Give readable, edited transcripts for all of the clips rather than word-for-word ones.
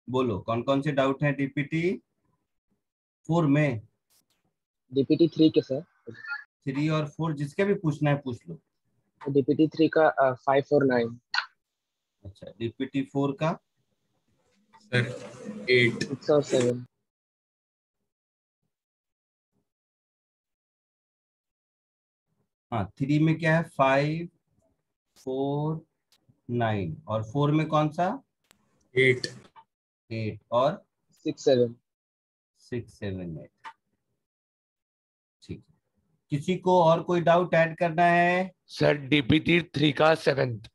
बोलो कौन कौन से डाउट है डीपीटी 4 में। डीपीटी 3 के सर। 3 और 4 जिसके भी पूछना है पूछ लो। डीपीटी 3 का 5 और 9। अच्छा डीपीटी 4 का सर 8। 6 और 7। हाँ 3 में क्या है 5 4 9 और 4 में कौन सा 8। 8 और 6 7। 6 7 8। ठीक है किसी को और कोई डाउट ऐड करना है। सर डीपीटी 3 का 7th।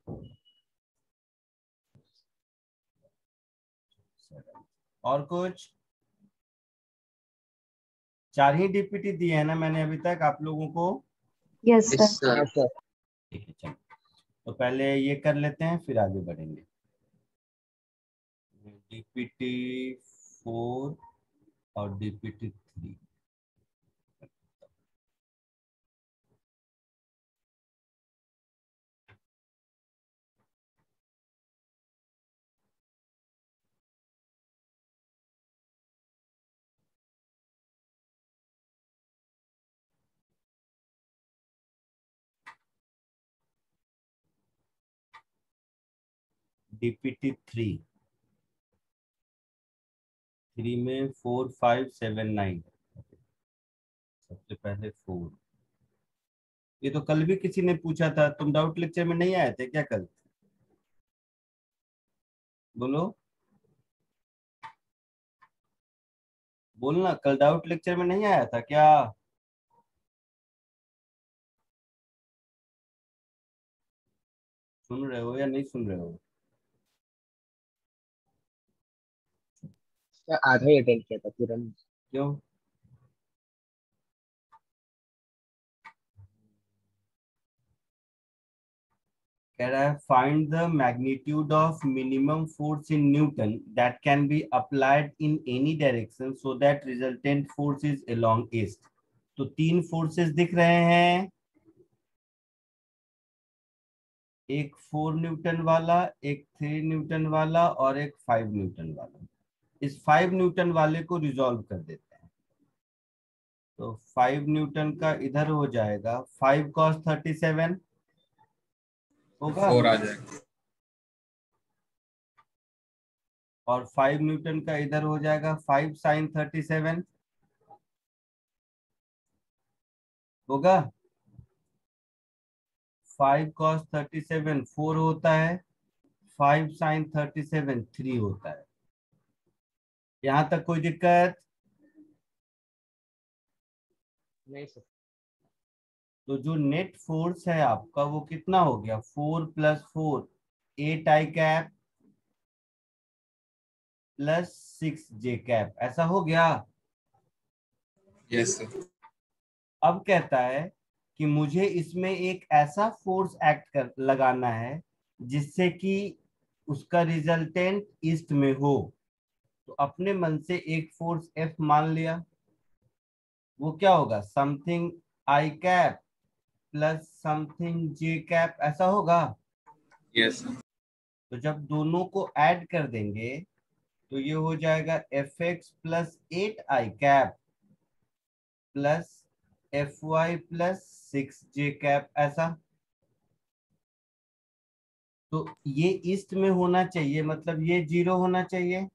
और कुछ 4 ही डीपीटी दिए है ना मैंने अभी तक आप लोगों को। Yes yes sir. हाँ सर। सर। ठीक है चलो तो पहले ये कर लेते हैं फिर आगे बढ़ेंगे। डीपीटी 4 और डीपीटी 3। डीपीटी 3 में 4 5 7 9। सबसे पहले 4। ये तो कल भी किसी ने पूछा था तुम डाउट लेक्चर में नहीं आए थे क्या कल। बोलो बोलना कल डाउट लेक्चर में नहीं आया था क्या। सुन रहे हो या नहीं सुन रहे हो। सर आधा ही अटेंड किया था पूरा नहीं। क्यों कह रहा है find the magnitude of minimum force in newton that can be applied in any direction so that resultant force is along east. तो 3 फोर्सेस दिख रहे हैं एक 4 न्यूटन वाला एक 3 न्यूटन वाला और एक 5 न्यूटन वाला। इस 5 न्यूटन वाले को रिजॉल्व कर देते हैं। तो 5 न्यूटन का इधर हो जाएगा 5 cos 37 होगा 4 आ जाएगा। और 5 न्यूटन का इधर हो जाएगा 5 sin 37 होगा। 5 cos 37 4 होता है 5 sin 37 3 होता है। यहां तक कोई दिक्कत। नहीं सर। तो जो नेट फोर्स है आपका वो कितना हो गया 4 + 4 8 i cap plus 6 j cap ऐसा हो गया। Yes sir. अब कहता है कि मुझे इसमें एक ऐसा फोर्स एक्ट कर लगाना है जिससे कि उसका रिजल्टेंट ईस्ट में हो। तो अपने मन से एक फोर्स F मान लिया वो क्या होगा something I cap plus something J cap ऐसा होगा। Yes sir. तो जब दोनों को ऐड कर देंगे तो ये हो जाएगा Fx प्लस 8 आई कैप प्लस Fy प्लस 6 जे कैप ऐसा। तो ये ईस्ट में होना चाहिए मतलब ये 0 होना चाहिए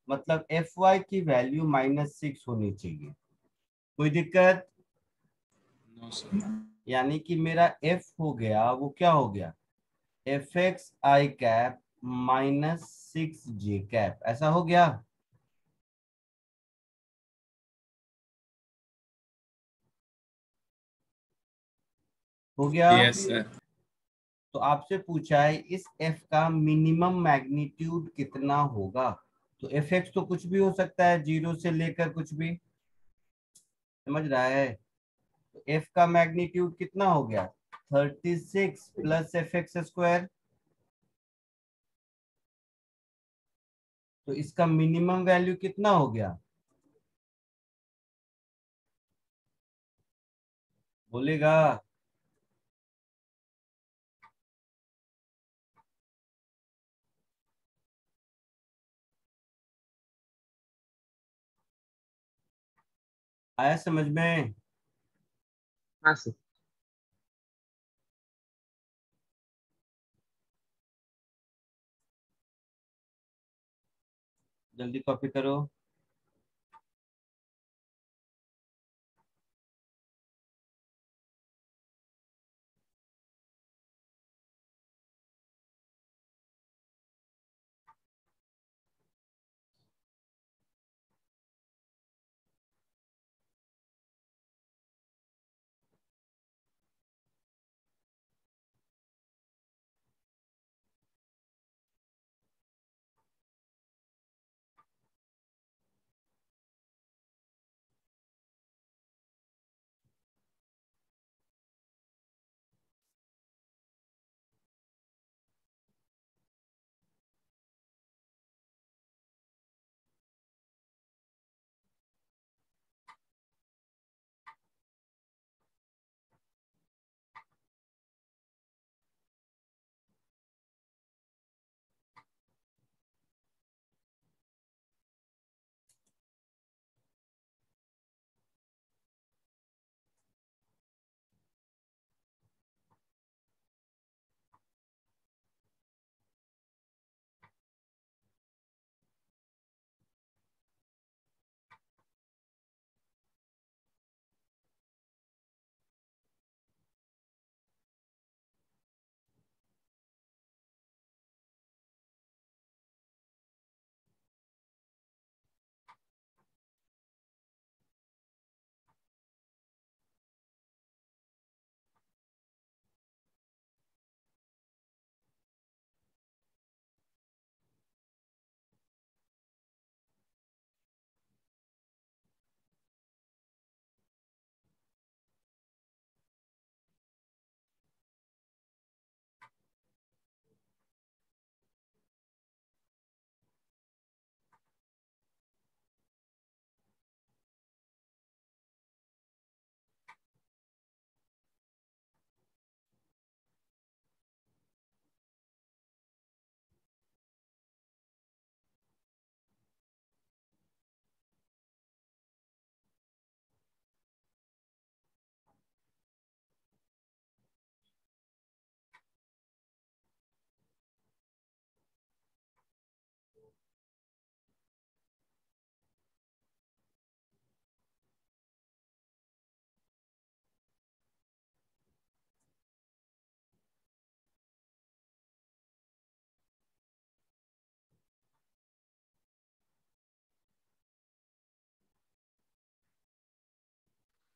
मतलब Fy की वैल्यू -6 होनी चाहिए। कोई दिक्कत। No sir. यानी कि मेरा F हो गया वो क्या हो गया Fx आई कैप -6 जे कैप ऐसा हो गया। हो गया। Yes sir. तो आपसे पूछा है इस F का मिनिमम मैग्नीट्यूड कितना होगा। तो Fx तो कुछ भी हो सकता है 0 से लेकर कुछ भी समझ रहा है। तो F का मैग्नीट्यूड कितना हो गया 36 प्लस Fx²। तो इसका मिनिमम वैल्यू कितना हो गया बोलेगा। आया समझ में? हाँ सर। जल्दी कॉपी करो।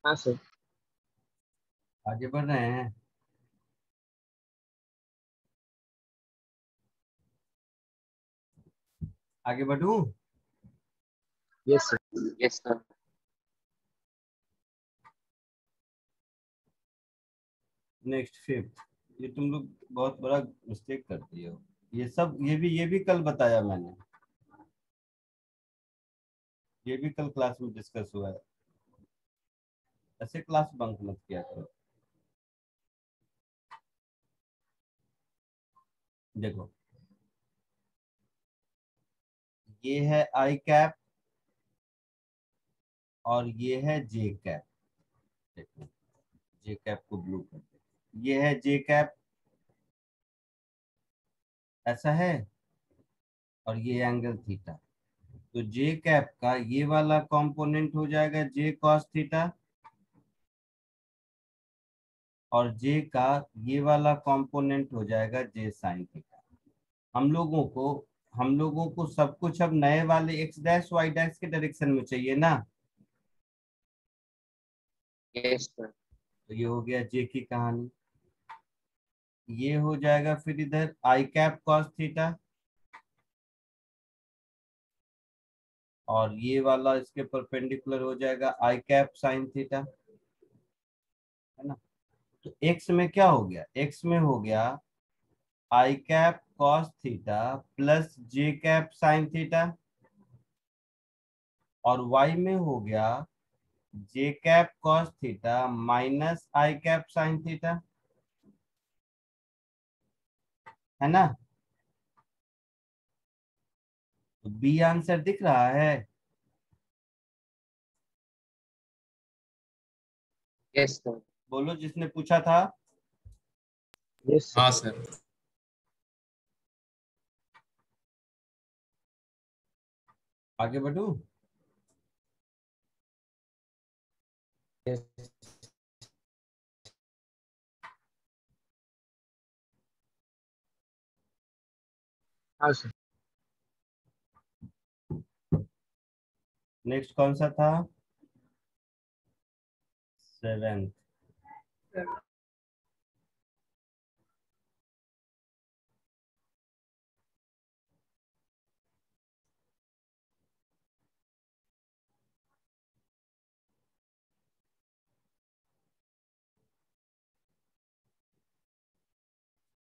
हाँ सर। आगे बढ़ रहे हैं। आगे बढ़ूं? Yes sir. Yes sir. Next fifth. ये तुम लोग बहुत बड़ा मिस्टेक करती हो। ये भी कल बताया मैंने। ये भी कल क्लास में डिस्कस हुआ है। ऐसे क्लास बंक मत किया करो। देखो, ये है आई कैप और ये है जे कैप। देखो, जे कैप को ब्लू कर दे। ये है जे कैप, ऐसा है। और ये एंगल थीटा। तो जे कैप का ये वाला कंपोनेंट हो जाएगा जे कॉस थीटा, और जे का ये वाला कंपोनेंट हो जाएगा जे साइन थीटा। हम लोगों को हम लोगों को सब कुछ अब नए वाले एक्स डैश वाई डैश के डायरेक्शन में चाहिए ना। Yes sir. तो ये हो गया जे की कहानी। ये हो जाएगा फिर इधर आई कैप कॉस थीटा, और ये वाला इसके परपेंडिकुलर हो जाएगा आई कैप साइन थीटा, है ना। तो एक्स में क्या हो गया? एक्स में हो गया आई cap cos theta plus J cap sine theta, और वाई में हो गया जे कैप कॉस थीटा माइनस आई कैप साइन थीटा, है ना। तो बी आंसर दिख रहा है। Yes, sir. बोलो जिसने पूछा था। Yes, sir. हाँ सर। आगे बढ़ू। Yes. हाँ सर। नेक्स्ट कौन सा था? 7th।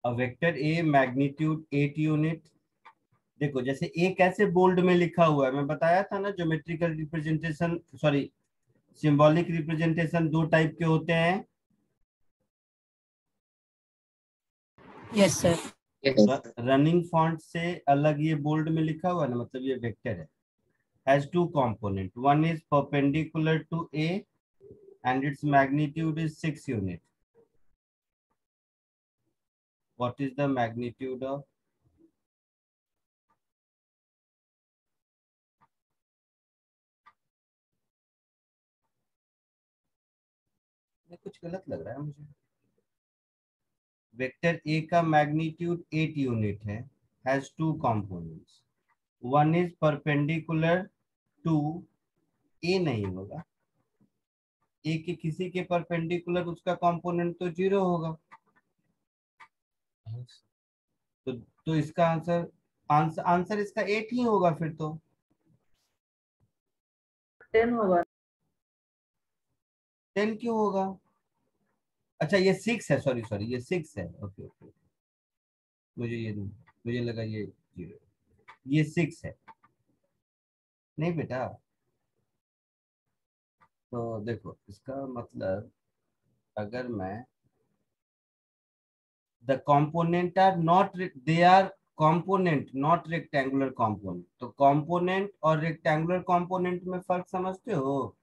A vector A magnitude 8 unit. देखो जैसे ए कैसे बोल्ड में लिखा हुआ है, मैं बताया था ना, geometrical representation, sorry symbolic representation दो टाइप के होते हैं। Yes sir. Yes, sir. Running font से अलग ये बोल्ड में लिखा हुआ है ना, मतलब ये वेक्टर है। Has two component, one is perpendicular to A and its magnitude is 6 unit. What is the magnitude of? कुछ गलत लग रहा है मुझे। वेक्टर ए का मैग्नीट्यूड 8 यूनिट है, has two components, one is perpendicular to A, नहीं होगा ए के किसी के परपेंडिकुलर उसका कंपोनेंट तो 0 होगा। तो इसका आंसर इसका 8 ही होगा फिर तो। 10 होगा। 10 क्यों होगा? अच्छा ये 6 है, सॉरी सॉरी ये 6 है। ओके ओके, मुझे लगा ये 0। ये 6 है। नहीं बेटा, तो देखो इसका मतलब, अगर मैं the component are not, they are component not rectangular component, तो कंपोनेंट और रेक्टेंगुलर कंपोनेंट में फर्क समझते हो?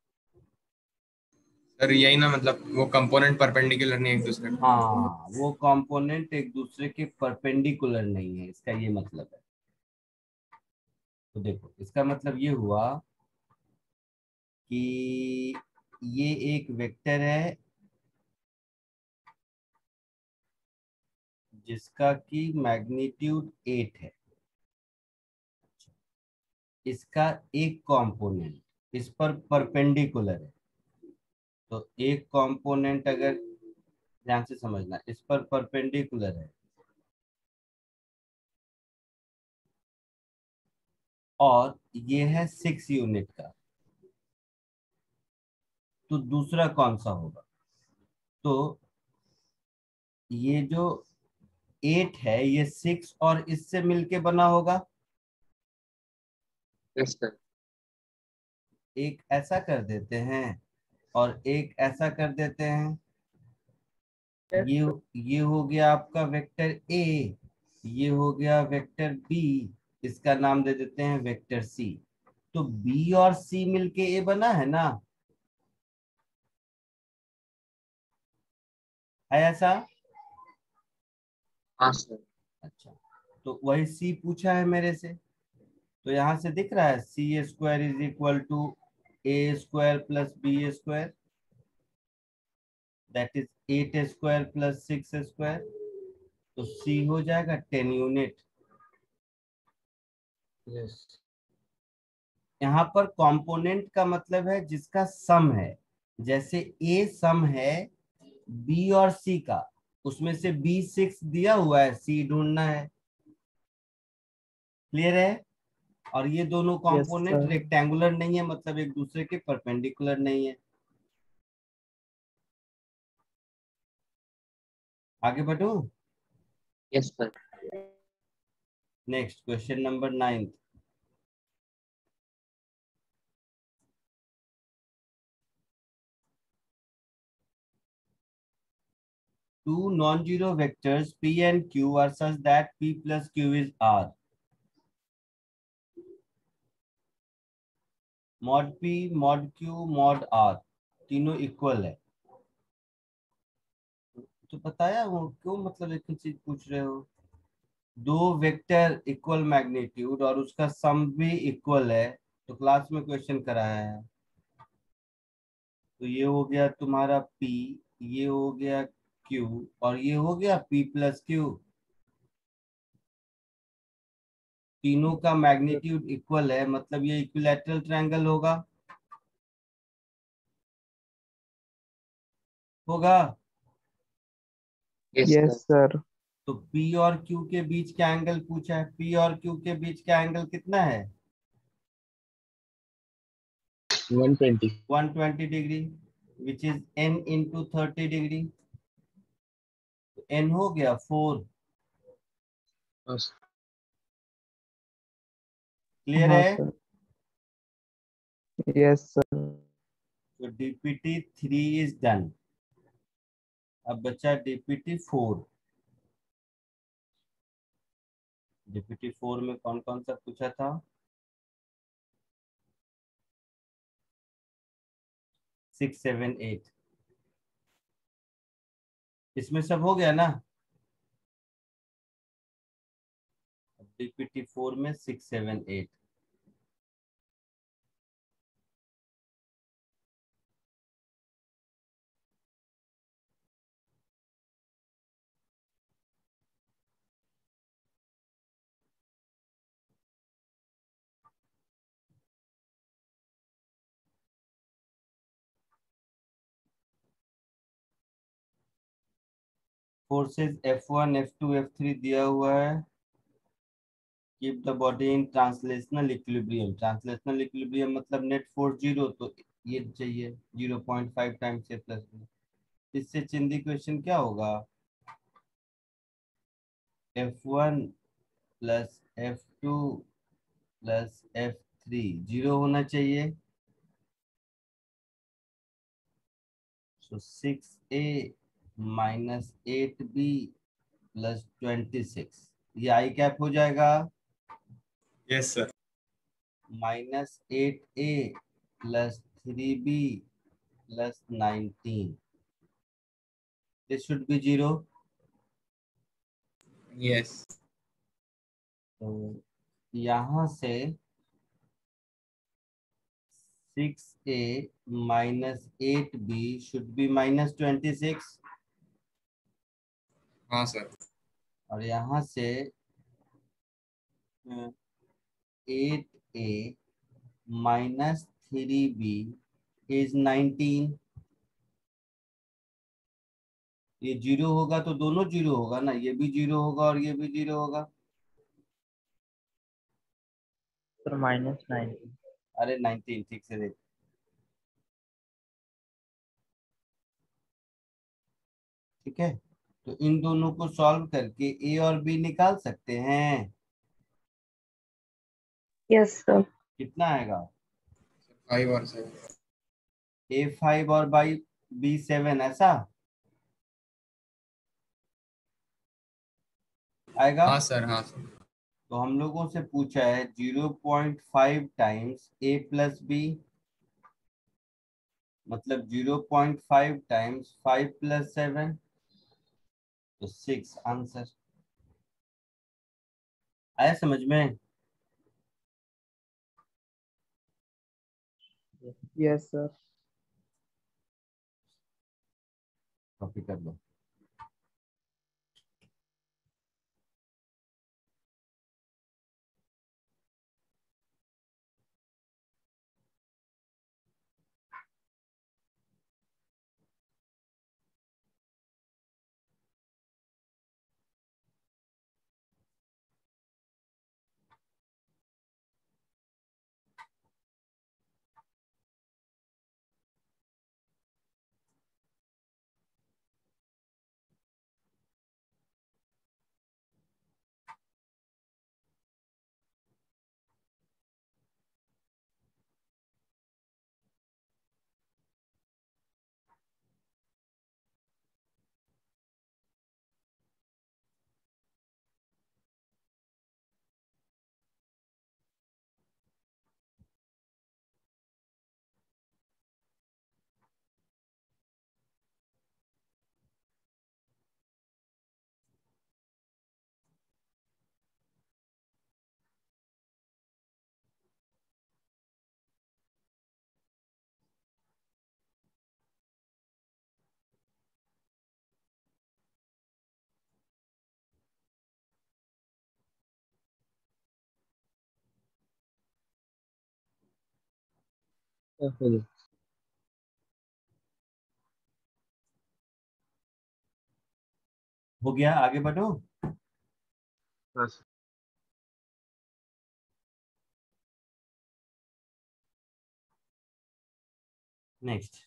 सर यही ना, मतलब वो कंपोनेंट परपेंडिकुलर नहीं एक दूसरे को। हाँ, वो कंपोनेंट एक दूसरे के परपेंडिकुलर नहीं है, इसका ये मतलब है। तो देखो इसका मतलब ये हुआ कि ये एक वेक्टर है जिसका की मैग्नीट्यूड 8 है। इसका एक कंपोनेंट इस पर परपेंडिकुलर है, तो एक कंपोनेंट अगर, ध्यान से समझना, इस पर परपेंडिकुलर है और ये है 6 यूनिट का, तो दूसरा कौन सा होगा? तो ये जो 8 है ये 6 और इससे मिलके बना होगा। Yes, sir. एक ऐसा कर देते हैं और एक ऐसा कर देते हैं। ये हो गया आपका वेक्टर ए, ये हो गया वेक्टर बी, इसका नाम दे देते हैं वेक्टर सी। तो बी और सी मिलके ए बना है ना, है ऐसा? हाँ सर। अच्छा, तो वही सी पूछा है मेरे से, तो यहां से दिख रहा है C square is equal to A square plus B square, that is 8 square plus 6 square. तो सी हो जाएगा 10 यूनिट। Yes. यहाँ पर कंपोनेंट का मतलब है जिसका सम है, जैसे ए सम है बी और सी का, उसमें से बी 6 दिया हुआ है, सी ढूंढना है। क्लियर है? और ये दोनों Yes, कंपोनेंट sir. रेक्टेंगुलर नहीं है, मतलब एक दूसरे के परपेंडिकुलर नहीं है। आगे बढ़ो। Yes, sir. Next question number 9। Two non-zero vectors P and Q are such that P plus Q is R. Mod P, mod Q, mod R तीनों इक्वल है। तो बताया हूँ, क्यों मतलब एक ही चीज पूछ रहे हो? दो वेक्टर इक्वल मैग्नीट्यूड और उसका सम भी इक्वल है, तो क्लास में क्वेश्चन कराया है। तो ये हो गया तुम्हारा P, ये हो गया Q, और ये हो गया P प्लस Q। तीनों का मैग्नीट्यूड इक्वल है, मतलब ये इक्विलैटरल ट्रायंगल होगा। होगा। Yes, Yes, sir. sir. तो P और Q के बीच का एंगल पूछा है, P और Q के बीच का एंगल कितना है? 120. 120 degree, which is n into 30 degree. तो n हो गया 4। हाँ सर. क्लियर हाँ है? सर. Yes, sir. तो डीपीटी 3 इज डन। अब बचा डीपीटी 4। डीपीटी 4 में कौन कौन सा पूछा था? 6, 7, 8। इसमें सब हो गया ना? डीपीटी 4 में 6, 7, 8। फोर्सेस F1, F2, F3 दिया हुआ है। Keep the body in translational equilibrium. Translational equilibrium मतलब नेट फोर्स 0, तो ये चाहिए 0.5 टाइम्स ए प्लस बी। इससे चिंदी क्वेश्चन क्या होगा? F1 plus F2 plus F3 0 होना चाहिए। सो 6A माइनस 8B प्लस 26, ये आई कैप हो जाएगा। Yes sir. Minus 8A plus 3B plus 19, this should be 0। Yes. तो यहाँ से 6A minus 8B should be minus 26, हाँ सर। और यहाँ से 8A माइनस 3B इज 19। ये 0 होगा तो दोनों 0 होगा ना, ये भी 0 होगा और ये भी 0 होगा। Sir, -19. अरे 19 ठीक से देख। ठीक है, तो इन दोनों को सॉल्व करके A और B निकाल सकते हैं। Yes, sir. कितना आएगा? 5 और 7। A5 और B7, ऐसा आएगा। हाँ सर, हाँ सर। तो हम लोगों से पूछा है 0.5 टाइम्स A प्लस B, मतलब 0.5 टाइम्स 5 प्लस 7, तो 6 आंसर। आया समझ में? Yes, sir. कॉपी कर लो। सर हो गया। हो गया, आगे बढ़ो। हाँ sir. Next.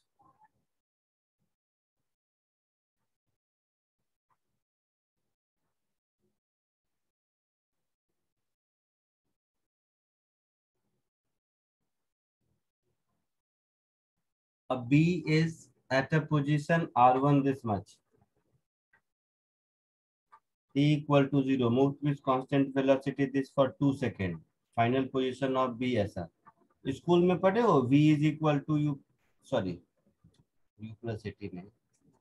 A B is at a position R1 this much. T equal to 0. Move with constant velocity this for 2 seconds. Final position of B ऐसा। स्कूल में पढ़े हो V is equal to U, sorry U plus AT में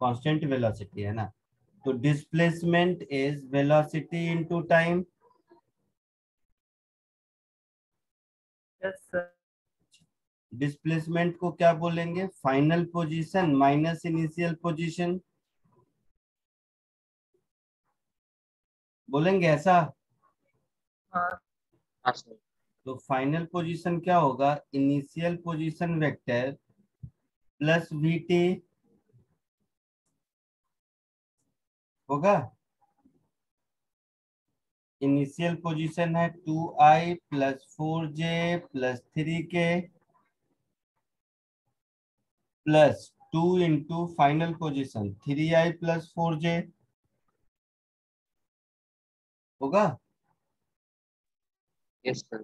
constant velocity है ना, तो displacement is velocity into time। Yes, sir. Displacement को क्या बोलेंगे? Final position minus initial position बोलेंगे ऐसा। हाँ, हाँ सर। तो फाइनल पोजीशन क्या होगा? Initial position vector plus VT होगा। इनिशियल पोजीशन है 2I plus 4J plus 3K plus 2 into final position 3I plus 4J होगा। Yes sir.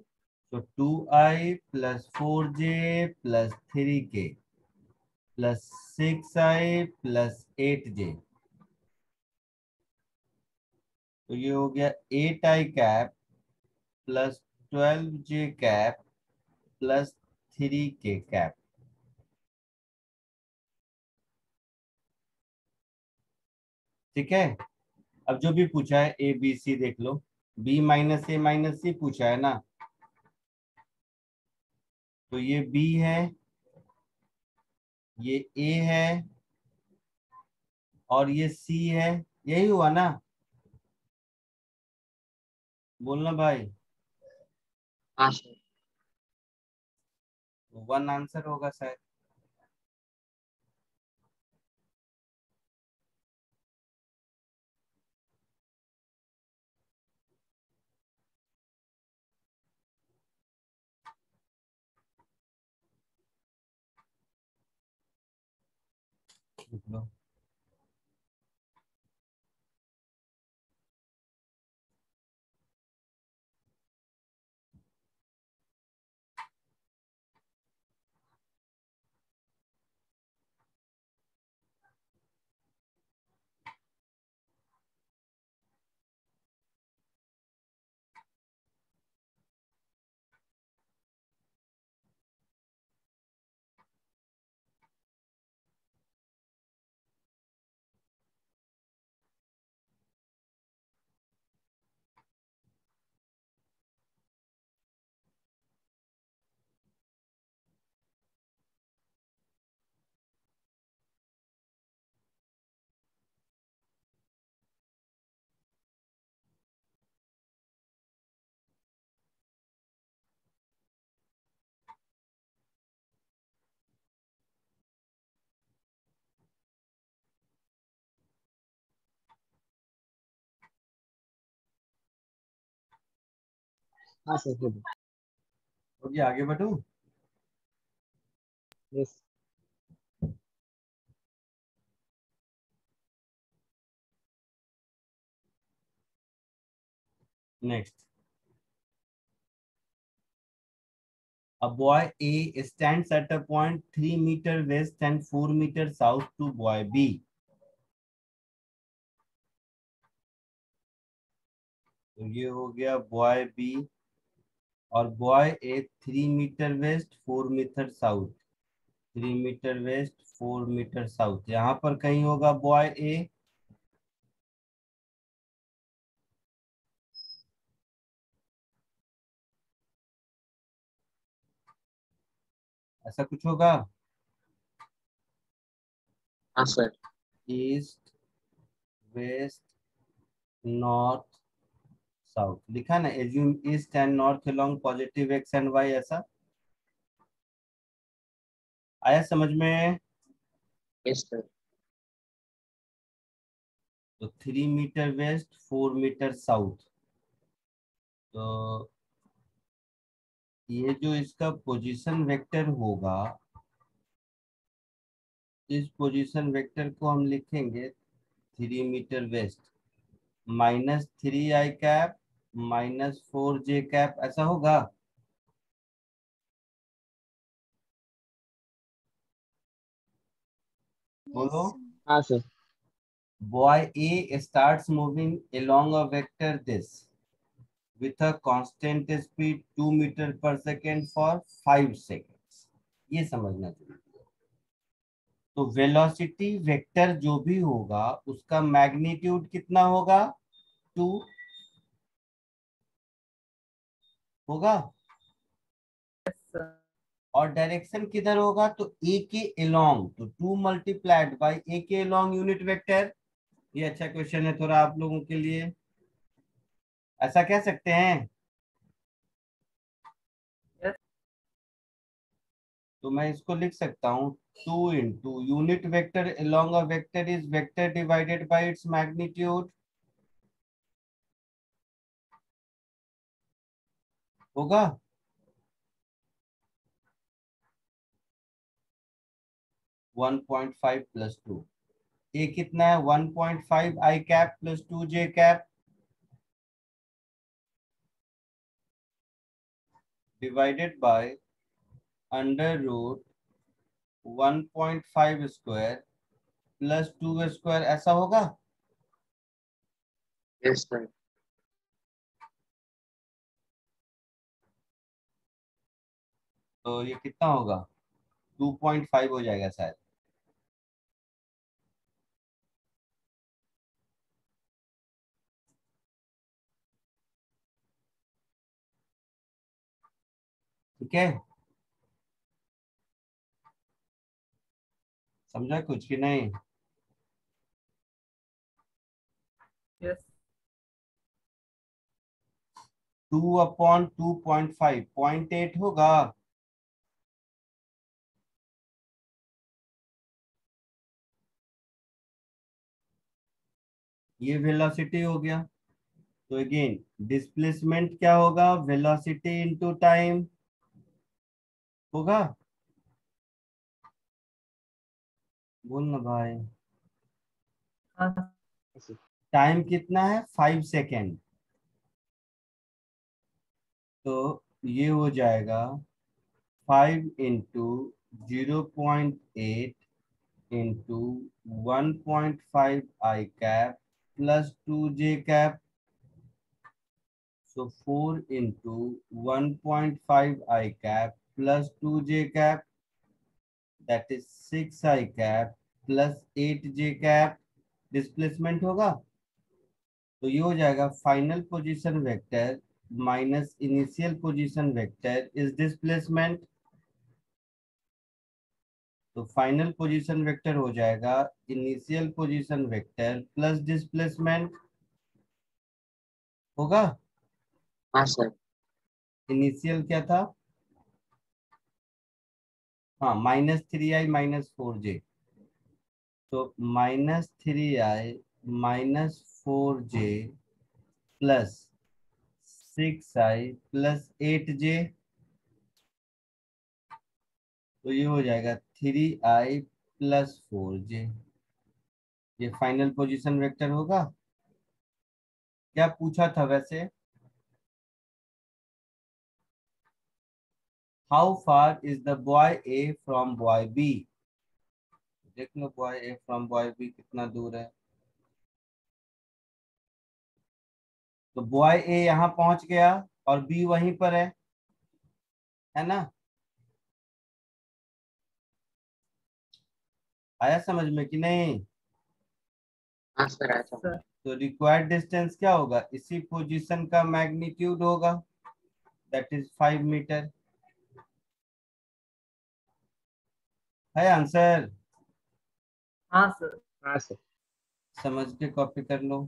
तो 2I plus 4J plus 3K plus 6I plus 8J, तो ये हो गया 8I cap plus 12J cap plus 3K cap. ठीक है, अब जो भी पूछा है A B C देख लो। B minus A minus C पूछा है ना, तो ये B है, ये A है और ये C है। यही हुआ ना? बोलना भाई। हाँ सर। 1 आंसर होगा शायद। लिख लो। हाँ सर हो गया। हो गया, आगे बढ़ो। Yes. Next. A boy A stands at a point 3 meter west and 4 meter south to boy B. तो ये हो गया बॉय बी और by A 3 metre west 4 metre south, 3 metre west 4 metre south, यहाँ पर कहीं होगा बॉय ए। ऐसा कुछ होगा। हाँ sir. East west north south लिखा ना, assume east and north along positive X and Y, ऐसा। आया समझ में? Yes, sir. तो 3 मीटर वेस्ट, 4 मीटर साउथ। तो ये जो इसका पोजीशन वेक्टर होगा, इस पोजीशन वेक्टर को हम लिखेंगे 3 metre waste -3i cap -4j cap, ऐसा होगा। बोलो। हाँ sir. Boy A starts moving along a vector this with a constant speed 2 metre पर सेकेंड for 5 seconds। ये समझना चाहिए। तो वेलोसिटी वेक्टर जो भी होगा उसका मैग्नीट्यूड कितना होगा? 2 होगा। Yes, sir. और डायरेक्शन किधर होगा? तो ए के एलोंग, तो 2 मल्टीप्लाइड बाई ए के एलोंग यूनिट वेक्टर। ये अच्छा क्वेश्चन है थोड़ा आप लोगों के लिए, ऐसा कह सकते हैं। Yes. तो मैं इसको लिख सकता हूँ 2 into unit vector along a vector is vector divided by its magnitude. होगा। One point five plus two, ये कितना है? 1.5i cap plus 2j cap divided by under root 1.5 square प्लस 2 स्क्वायर, ऐसा होगा। Yes, sir. तो ये कितना होगा? 2.5 हो जाएगा शायद। ठीक है, समझा कुछ कि नहीं? Yes. 2/2.5 0.8 होगा। ये वेलोसिटी हो गया। तो अगेन डिस्प्लेसमेंट क्या होगा? वेलोसिटी इनटू टाइम होगा। बोलना भाई। हाँ टाइम कितना है? 5 सेकेंड। तो ये हो जाएगा 5 into 0.8 into 1.5i cap plus 2j cap. So 4 into 1.5i cap plus 2j cap, that is 6i cap plus 8j cap displacement होगा। तो ये हो जाएगा final position vector minus initial position vector is displacement. तो final position vector हो जाएगा initial position vector plus displacement. होगा। हाँ सर। इनिशियल क्या था? हाँ, -3i -4j। तो -3i -4j plus 6i plus 8j। तो ये हो जाएगा 3i प्लस 4j। ये फाइनल पोजीशन वेक्टर होगा। क्या पूछा था वैसे? How far is the boy A from boy B? देख लो boy A from boy B कितना दूर है। तो बॉय ए यहाँ पहुंच गया और बी वहीं पर है ना? आया समझ में कि नहीं? हाँ सर, आया था। सर। तो रिक्वायर्ड डिस्टेंस क्या होगा? इसी पोजीशन का मैग्नीट्यूड होगा, दैट इज 5 मीटर। है आंसर? हाँ सर। हाँ सर। समझ के कॉपी कर लो।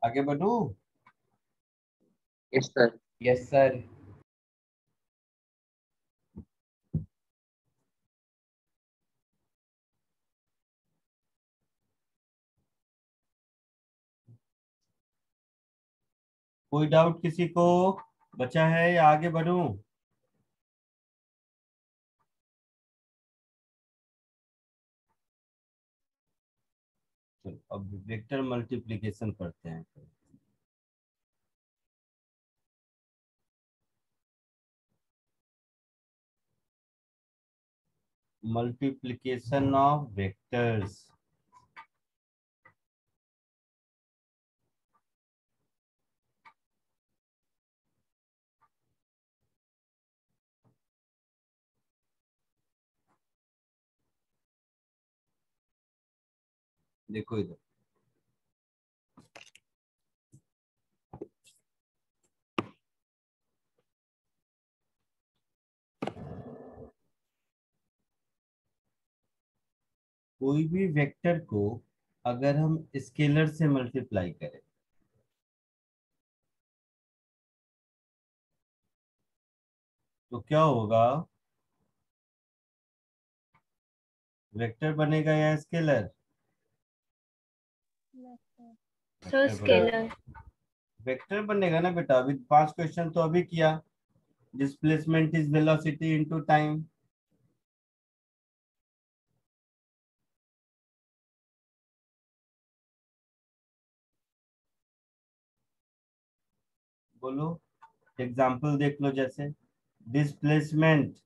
आगे बढ़ू? Yes, sir. Yes sir. कोई डाउट किसी को बचा है या आगे बढ़ूं? चलो अब वेक्टर मल्टीप्लिकेशन पढ़ते हैं। Multiplication of vectors. देखो इधर, कोई भी वेक्टर को अगर हम स्केलर से मल्टीप्लाई करें तो क्या होगा? वेक्टर बनेगा या स्केलर? Sir scalar. वेक्टर बनेगा ना बेटा। अभी 5 क्वेश्चन तो अभी किया। Displacement is velocity into time. बोलो एग्जाम्पल देख लो। जैसे displacement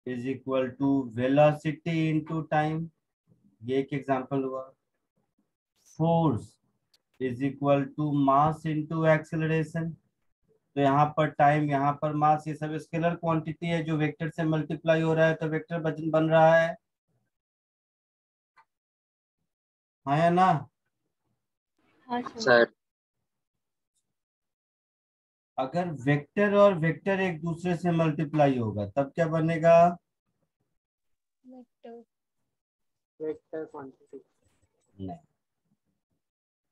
is equal to velocity into time, ये एक एग्जाम्पल हुआ। Force is equal to mass into acceleration, तो यहाँ पर टाइम, यहाँ पर मास, ये सब स्केलर क्वांटिटी है जो वेक्टर से मल्टीप्लाई हो रहा है, तो वेक्टर बन रहा है। हाँ या ना? हाँ सर। Sir. अगर वेक्टर और वेक्टर एक दूसरे से मल्टीप्लाई होगा तब क्या बनेगा? वेक्टर। Vector quantity. नहीं,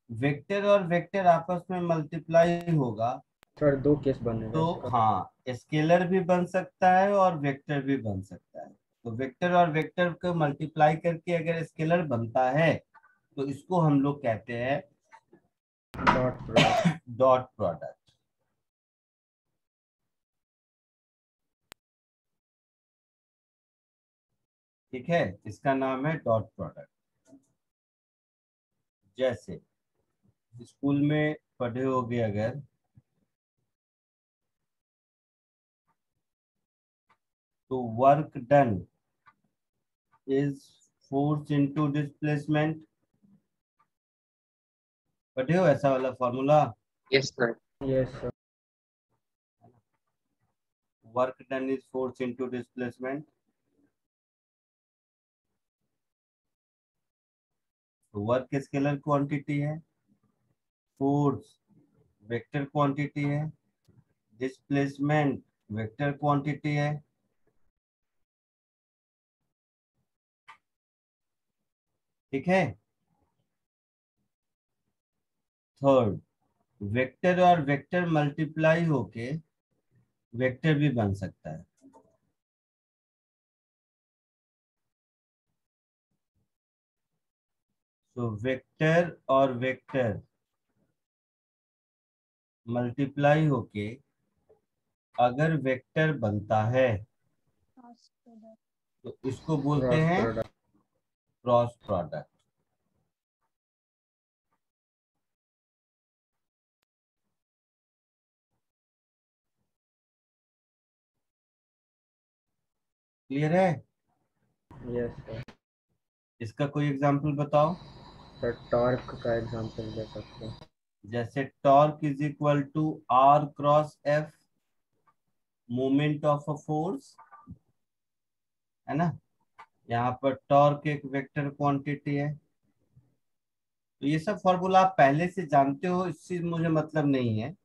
वेक्टर और वेक्टर आपस में मल्टीप्लाई होगा सर दो केस बनेगा तो इसका। हाँ, स्केलर भी बन सकता है और वेक्टर भी बन सकता है। तो वेक्टर और वेक्टर को मल्टीप्लाई करके अगर स्केलर बनता है तो इसको हम लोग कहते हैं डॉट प्रोडक्ट। Dot product. ठीक है, इसका नाम है डॉट प्रोडक्ट। जैसे स्कूल में पढ़े होगे अगर, तो work done is force into displacement. पढ़े हो ऐसा वाला formula? Yes, sir. Yes sir. Work done is force into displacement. तो वर्क स्केलर क्वांटिटी है, फोर्स वेक्टर क्वांटिटी है, डिस्प्लेसमेंट वेक्टर क्वांटिटी है। ठीक है। थर्ड, वेक्टर और वेक्टर मल्टीप्लाई होके वेक्टर भी बन सकता है। तो वेक्टर और वेक्टर मल्टीप्लाई होके अगर वेक्टर बनता है तो इसको बोलते क्रॉस हैं प्रोडक्ट। Cross product. क्लियर है? Yes sir. इसका कोई एग्जांपल बताओ। सर टॉर्क का एग्जांपल दे सकते हैं। जैसे torque is equal to R cross F, moment of a force, है ना। यहाँ पर टॉर्क एक वेक्टर क्वांटिटी है। तो ये सब फॉर्मूला आप पहले से जानते हो, इससे मुझे मतलब नहीं है।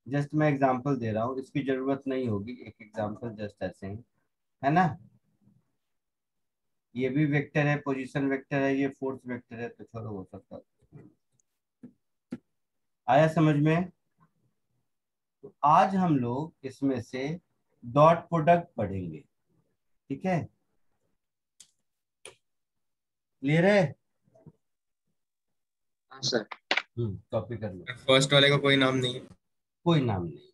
जस्ट मैं एग्जांपल दे रहा हूँ, इसकी जरूरत नहीं होगी। एक एग्जांपल जस्ट ऐसे ही, है ना। ये भी वेक्टर है, पोजीशन वेक्टर है, ये फोर्स वेक्टर है, तो छोड़ो वो सब। आया समझ में? तो आज हम लोग इसमें से डॉट प्रोडक्ट पढ़ेंगे, ठीक है? क्लियर है? हाँ सर। कॉपी कर लो। फर्स्ट वाले का कोई नाम नहीं है। कोई नाम नहीं।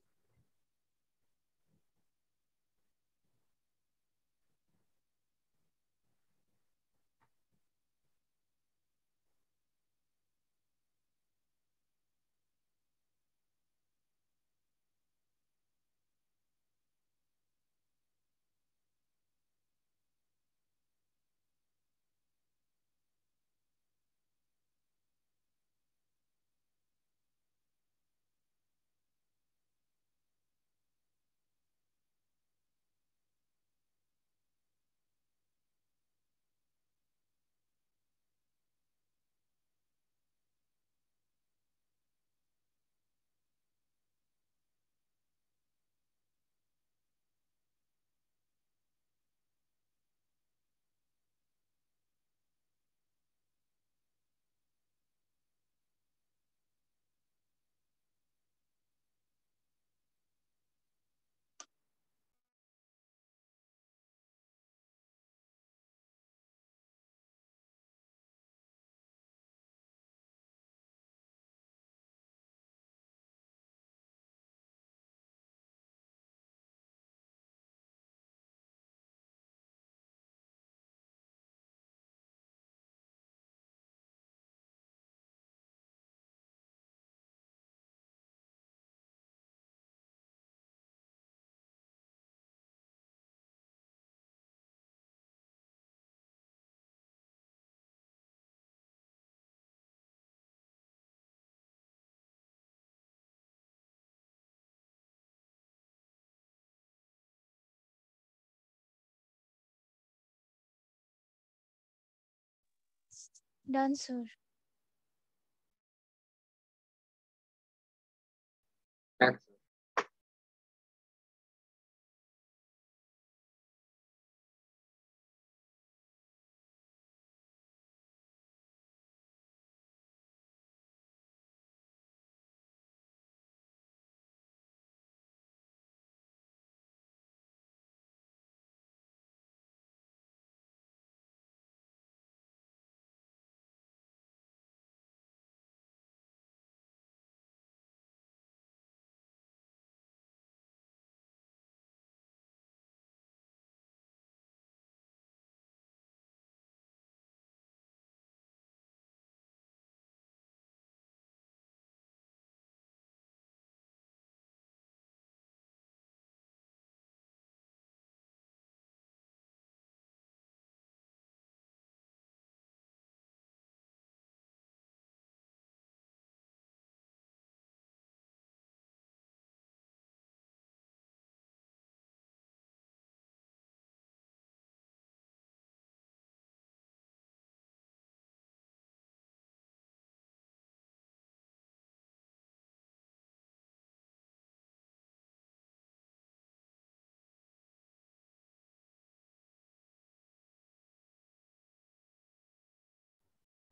Done, sir. Done, sir.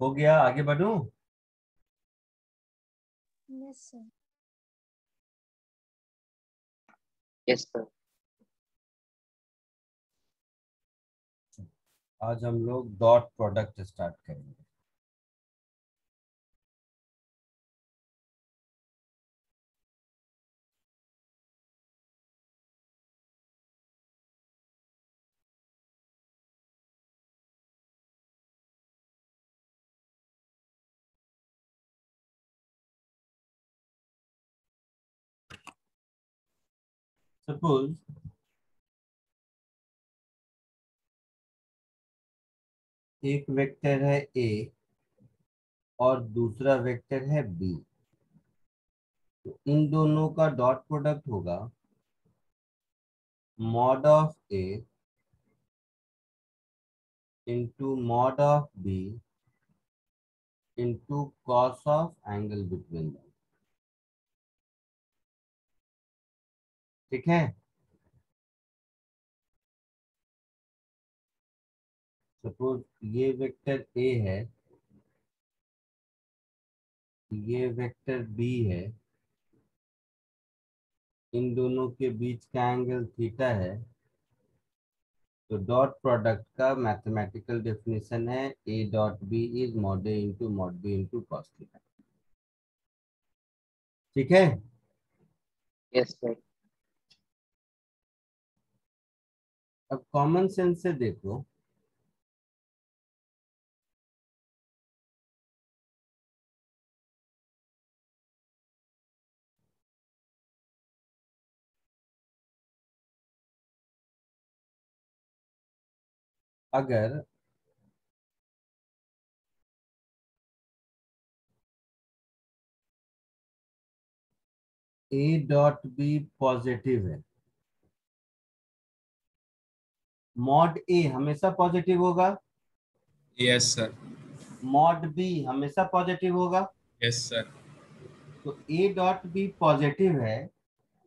हो गया, आगे बढ़ूं? Yes, sir. Yes, sir. आज हम लोग डॉट प्रोडक्ट स्टार्ट करेंगे। सपोज एक वेक्टर है ए और दूसरा वेक्टर है बी, तो इन दोनों का डॉट प्रोडक्ट होगा mod of A into mod of B into cos of angle between them. ठीक है? सपोज ये वेक्टर ए है ये वेक्टर बी है, इन दोनों के बीच का एंगल थीटा है, तो डॉट प्रोडक्ट का मैथमेटिकल डेफिनेशन है A dot B is mod A into mod B into cos theta. ठीक है। Yes, sir. अब कॉमन सेंस से देखो, अगर ए डॉट बी पॉजिटिव है, मॉड ए हमेशा पॉजिटिव होगा, यस सर। मॉड बी हमेशा पॉजिटिव होगा। Yes sir. तो ए डॉट बी पॉजिटिव है,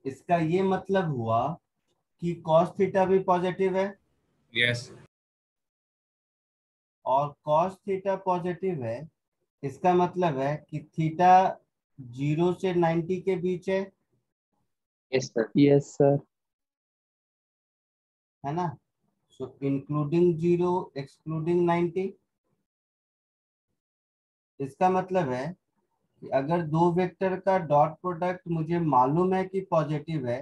इसका ये मतलब हुआ कि cos थीटा भी पॉजिटिव है, यस। और cos थीटा पॉजिटिव है, इसका मतलब है कि थीटा 0 से 90 के बीच है Yes, sir. Yes, sir. है ना। सो इंक्लूडिंग 0 एक्सक्लूडिंग 90, इसका मतलब है कि अगर दो वेक्टर का डॉट प्रोडक्ट मुझे मालूम है कि पॉजिटिव है,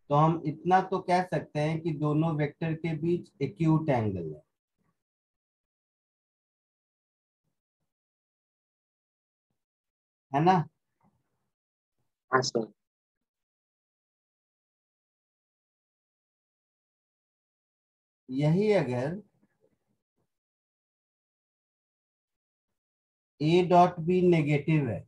तो हम इतना तो कह सकते हैं कि दोनों वेक्टर के बीच एक्यूट एंगल है ना। हाँ सर। यही अगर ए डॉट बी नेगेटिव है,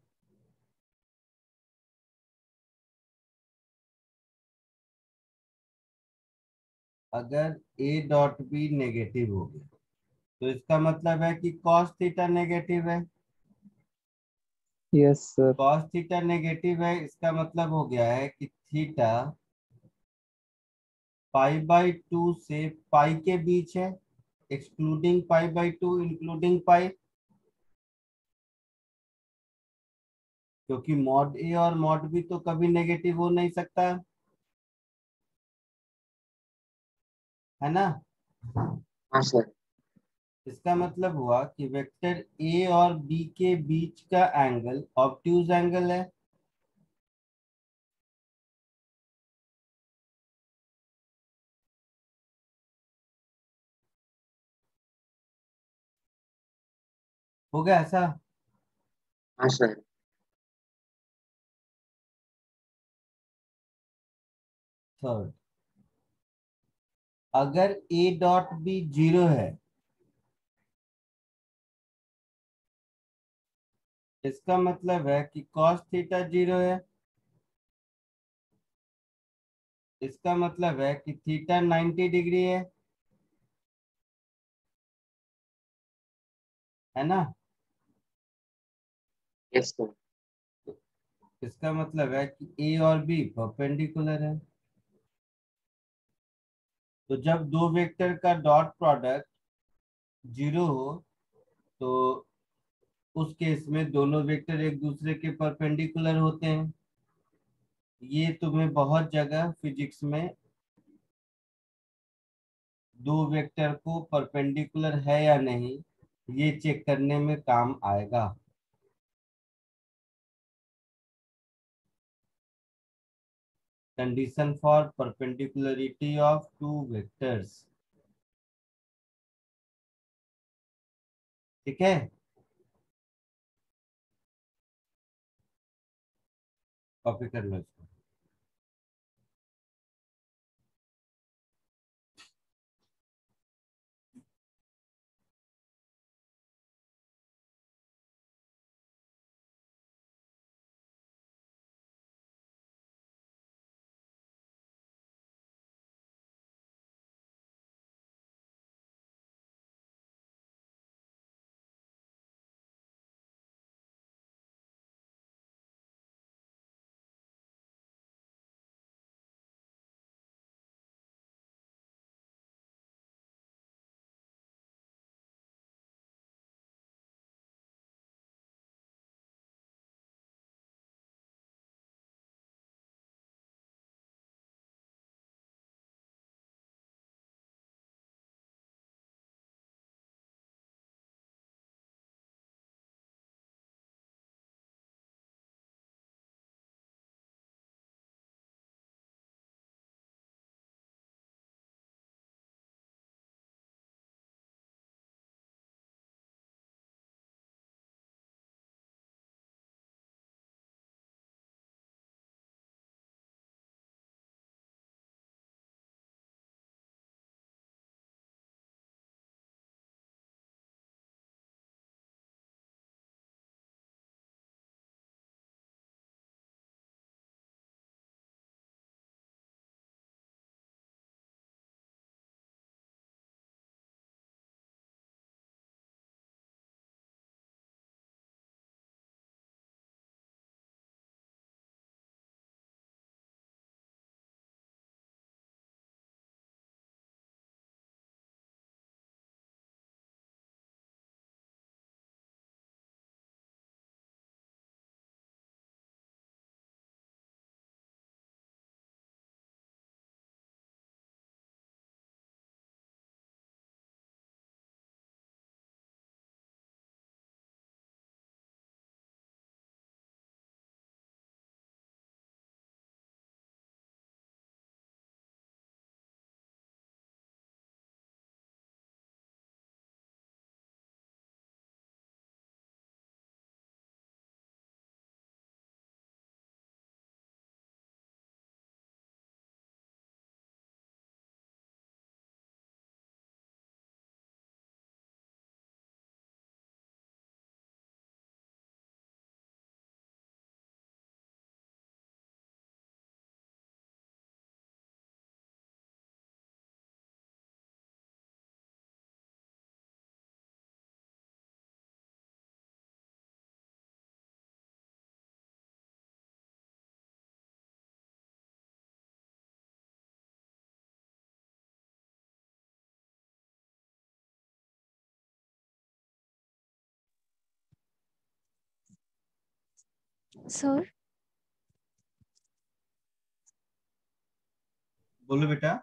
अगर ए डॉट बी नेगेटिव हो गया, तो इसका मतलब है कि cos थीटा नेगेटिव है। Yes, sir. cos theta negative है, इसका मतलब हो गया है कि थीटा π/2 से पाई के बीच है, एक्सक्लूडिंग π/2 इंक्लूडिंग पाई, क्योंकि मॉड ए और मॉड बी तो कभी नेगेटिव हो नहीं सकता, है ना। हाँ सर। इसका मतलब हुआ कि वेक्टर ए और बी के बीच का एंगल ऑब्ट्यूज एंगल है। हो गया ऐसा। हाँ सर। थर्ड, अगर ए डॉट बी 0 है, इसका मतलब है कि cos थीटा 0 है, इसका मतलब है कि थीटा 90 डिग्री है ना। Yes, sir. इसका मतलब है कि ए और बी परपेंडिकुलर है। तो जब दो वेक्टर का डॉट प्रोडक्ट 0 हो, तो उस केस में दोनों वेक्टर एक दूसरे के परपेंडिकुलर होते हैं। ये तुम्हें बहुत जगह फिजिक्स में दो वेक्टर को परपेंडिकुलर है या नहीं, ये चेक करने में काम आएगा। Condition for perpendicularity of two vectors. ठीक है, कॉपी कर लो इसको। सर बोलो बेटा।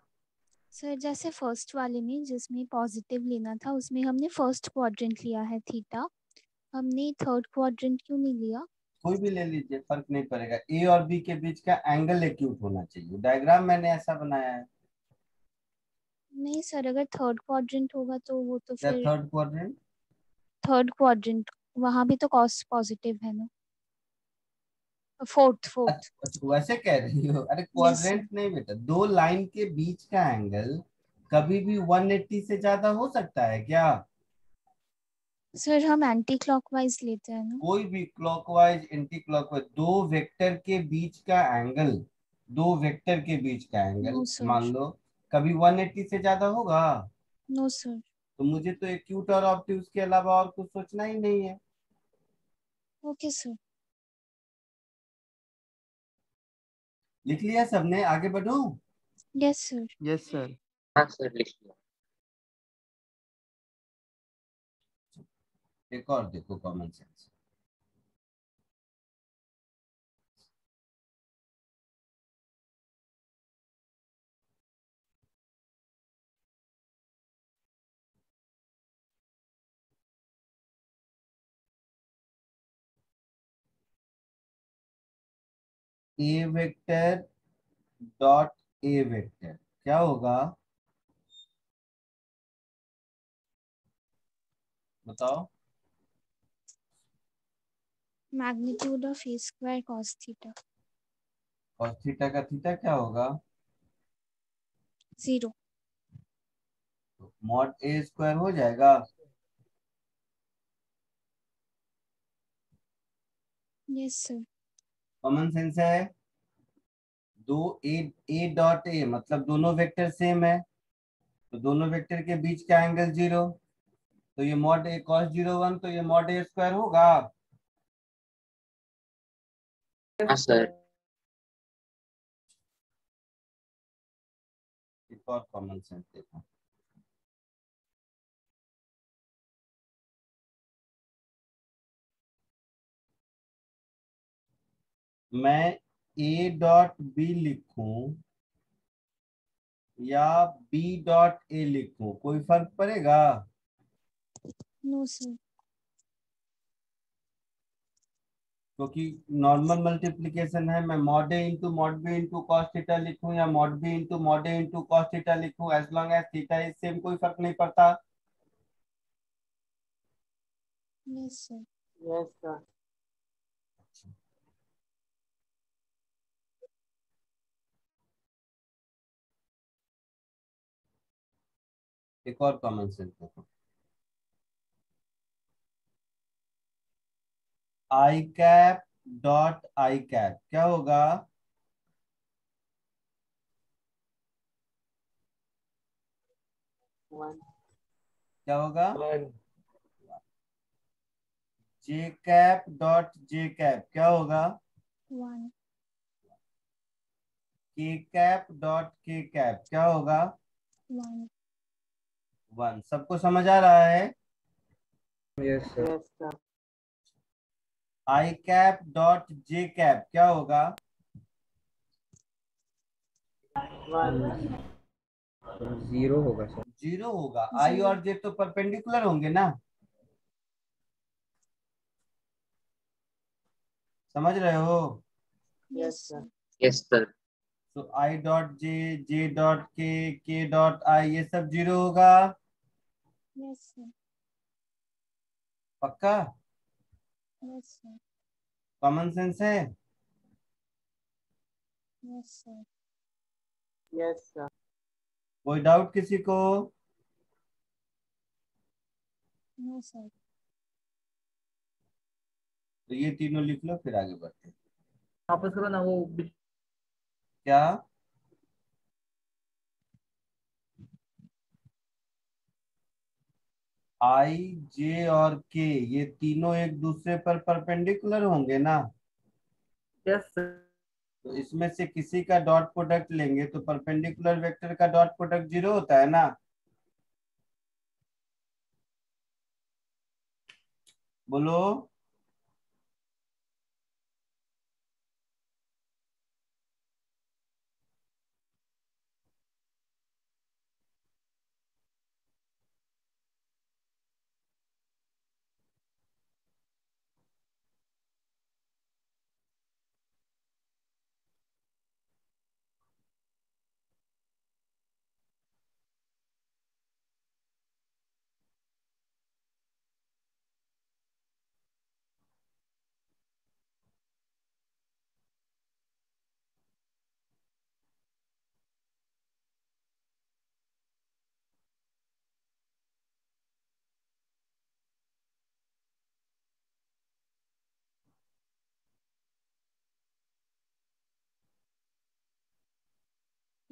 सर जैसे फर्स्ट वाले में जिसमें पॉजिटिव लेना था उसमें हमने फर्स्ट क्वाड्रेंट लिया है थीटा, हमने थर्ड क्वाड्रेंट क्यों नहीं लिया? कोई भी ले लीजिए, फर्क नहीं पड़ेगा। ए और बी के बीच का एंगल एक्यूट होना चाहिए, डायग्राम मैंने ऐसा बनाया है। नहीं सर, अगर थर्ड क्वाड्रेंट होगा तो वो तो क्या फिर थर्ड क्वाड्रेंट? थर्ड क्वाड्रेंट वहां भी तो कॉस पॉजिटिव है ना। Fourth fourth. अच्छा वैसे कह रही हो? अरे यस सर। क्वाड्रेंट नहीं बेटा, दो लाइन के बीच का एंगल कभी भी 180 से ज्यादा हो सकता है क्या? सर हम एंटी क्लॉकवाइज लेते हैं ना। कोई भी क्लॉकवाइज एंटी क्लॉकवाइज, दो वेक्टर के बीच का एंगल, दो वेक्टर के बीच का एंगल नो सर। मान लो कभी 180 से ज्यादा होगा? No sir. तो मुझे तो एक्यूट और ऑब्ट्यूज के अलावा और कुछ सोचना ही नहीं है। Okay sir. लिख लिया सबने? आगे बढ़ो। Yes sir. Yes sir. हाँ सर, लिख लिया। एक और देखो common sense. A vector dot A vector क्या होगा बताओ? Magnitude of A square cos theta. और थीटा का थीटा क्या होगा? 0। तो मॉड ए स्क्वायर हो जाएगा। Yes sir. कॉमन सेंस है। दो ए डॉट ए मतलब दोनों वेक्टर सेम है, तो दोनों वेक्टर के बीच का एंगल 0, तो ये मॉड ए कॉस 0 1, तो ये मॉड ए स्क्वायर होगा। हाँ सर। एक और कॉमन सेंस देखो। मैं ए डॉट बी लिखूं या बी डॉट ए लिखूं, कोई फर्क पड़ेगा? No sir. क्योंकि नॉर्मल मल्टीप्लिकेशन है। मैं mod A into mod B into cos theta लिखूं या mod B into mod A into cos theta लिखूं, as long as theta is same, कोई फर्क नहीं पड़ता। Yes sir. Yes sir. एक और कॉमन सेंस देखो। I cap dot I cap क्या होगा? क्या होगा? One. J cap dot J cap क्या होगा? 1। के कैप डॉट के कैप क्या होगा? 1। 1। सबको समझ आ रहा है? Yes sir. I cap dot J cap क्या होगा? 0 होगा सर। 0 होगा। आई 0। और जे तो परपेंडिकुलर होंगे ना, समझ रहे हो? Yes sir. Yes sir. तो I dot J, J dot K dot I, ये सब 0 होगा। Yes sir. पक्का? Yes sir. कॉमन सेंस है। Yes sir. Yes sir. कोई डाउट किसी को? No sir. तो ये तीनों लिख लो, फिर आगे बढ़ते हैं। वापस करो ना वो क्या? आई जे और के ये तीनों एक दूसरे पर परपेंडिकुलर होंगे ना, यस तो इसमें से किसी का डॉट प्रोडक्ट लेंगे तो परपेंडिकुलर वेक्टर का डॉट प्रोडक्ट 0 होता है ना। बोलो।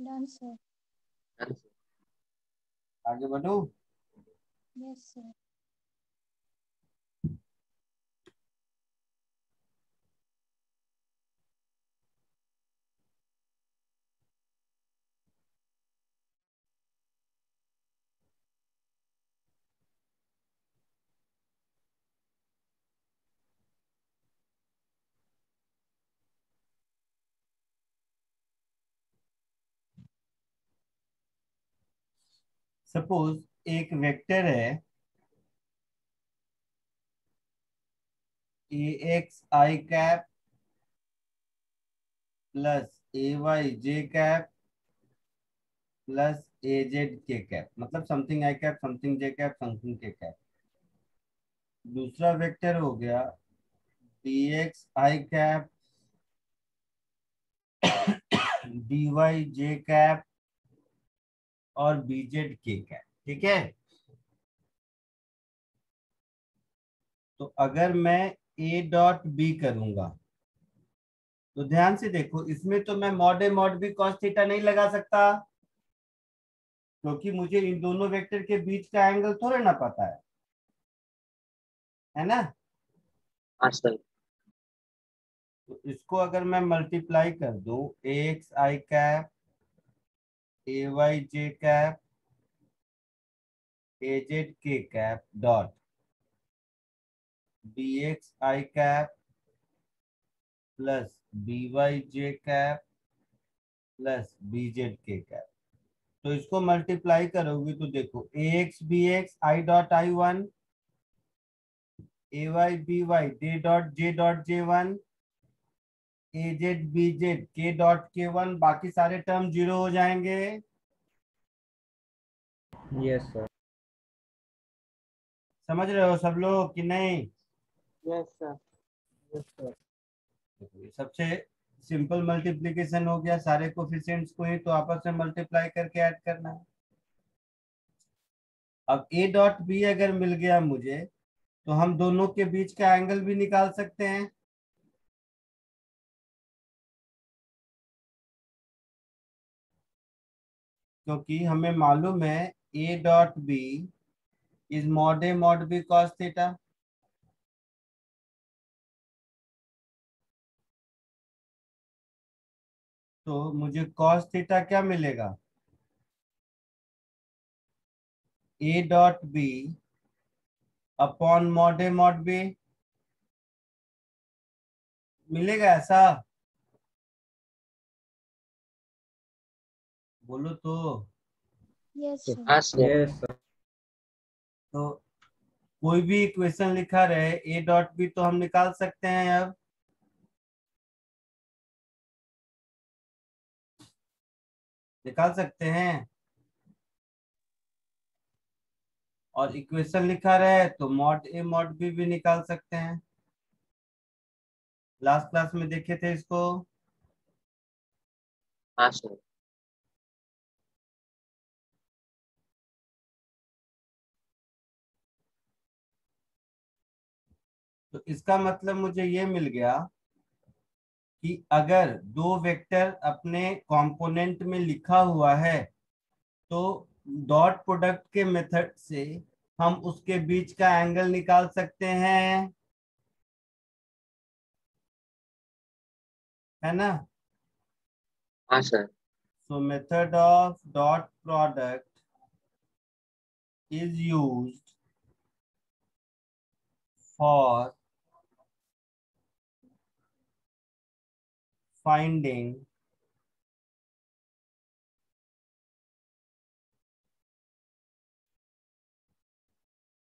Done sir. Done, sir. आगे बढ़ो। Yes sir. सपोज एक वेक्टर है ए X I cap plus A Y J cap plus A Z K cap, मतलब something I cap, something J cap, something के कैप। दूसरा वेक्टर हो गया D x I cap D Y J cap और B Z K cap. ठीक है, तो अगर मैं ए डॉट बी करूंगा तो ध्यान से देखो, इसमें तो मैं mod A mod B cos theta नहीं लगा सकता, क्योंकि मुझे इन दोनों वेक्टर के बीच का एंगल थोड़ा ना पता है ना। हाँ सर। तो इसको अगर मैं मल्टीप्लाई कर दूं, A X I cap A Y J cap A Z K cap dot B X I cap plus B Y J cap plus B Z K cap, तो इसको मल्टीप्लाई करोगे तो देखो A X B X I dot I one, A Y B Y J dot J one, A Z B Z K dot K one, बाकी सारे term zero हो जाएंगे। Yes sir. समझ रहे हो सब लोग कि नहीं? Yes sir. Yes sir. देखो, ये सबसे सिंपल मल्टीप्लीकेशन हो गया, सारे कोफिशिएंट्स को ही तो आपस में मल्टीप्लाई करके ऐड करना है। अब ए डॉट बी अगर मिल गया मुझे, तो हम दोनों के बीच का एंगल भी निकाल सकते हैं। क्योंकि हमें मालूम है A dot B is mod A mod B cos theta. तो मुझे कॉस थीटा क्या मिलेगा, A dot B upon mod A mod B मिलेगा ऐसा? बोलो तो। Yes sir. हाँ सर। Yes sir. तो कोई भी इक्वेशन लिखा रहे ए डॉट बी तो हम निकाल सकते हैं। अब निकाल सकते हैं, और इक्वेशन लिखा रहे तो मॉड ए मॉड बी भी निकाल सकते हैं। लास्ट क्लास में देखे थे इसको। हाँ सर। तो इसका मतलब मुझे ये मिल गया कि अगर दो वेक्टर अपने कंपोनेंट में लिखा हुआ है तो डॉट प्रोडक्ट के मेथड से हम उसके बीच का एंगल निकाल सकते हैं, है ना। हाँ sir. So method of dot product is used for finding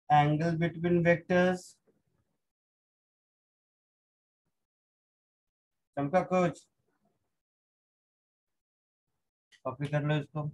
angle between vectors। चमका कुछ? कॉपी कर लो इसको।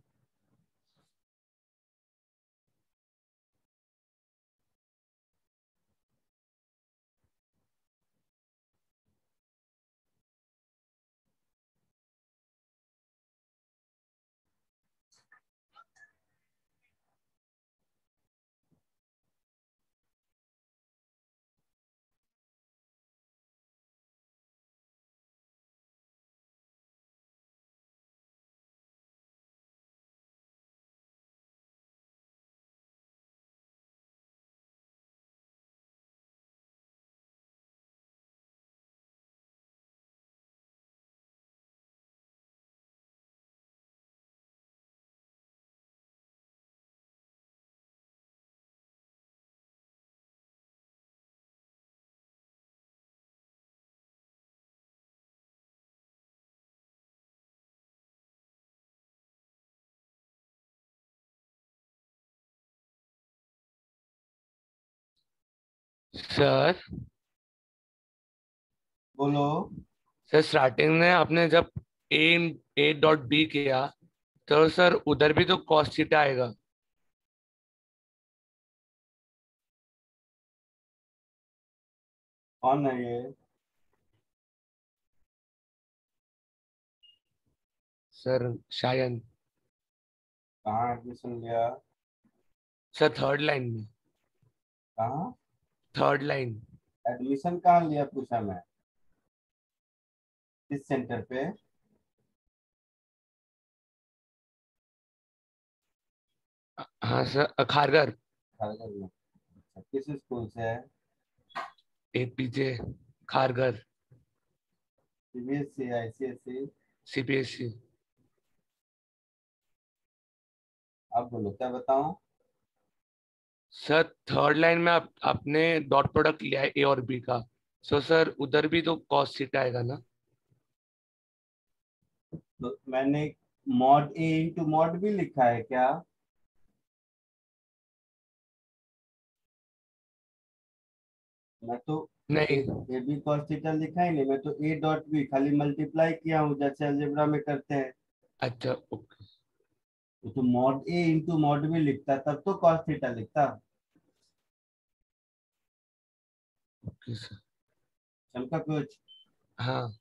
सर बोलो। सर स्टार्टिंग में आपने जब ए ए डॉट बी किया तो सर उधर भी तो कॉस थीटा आएगा। कौन है ये? सर शायद। कहाँ एडमिशन लिया? सर थर्ड लाइन में। कहाँ थर्ड लाइन। एडमिशन कहाँ लिया पूछा मैं। किस सेंटर पे? हाँ सर खारगर। खारघर में। अच्छा, किस स्कूल से है? APJ Kharghar. CBSE ICSE? CBSE. आप बोलो क्या बताऊं? सर थर्ड लाइन में आपने डॉट प्रोडक्ट लिया है ए और बी का। सो सर उधर भी तो कॉस थीटा आएगा ना। तो मैंने मॉड ए इंटू मॉड भी लिखा है क्या? मैं तो ए नहीं। ए बी cos थीटा लिखा ही नहीं, मैं तो ए डॉट बी खाली मल्टीप्लाई किया हूँ जैसे अलजेब्रा में करते हैं। अच्छा ओके। तो mod A into mod B लिखता तब तो cos थीटा लिखता। Okay sir. चमका कुछ? हाँ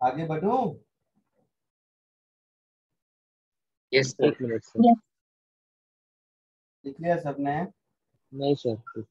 आगे बढ़ूं? Yes, sir. एक मिनट सर। लिख लिया सबने? नहीं सर।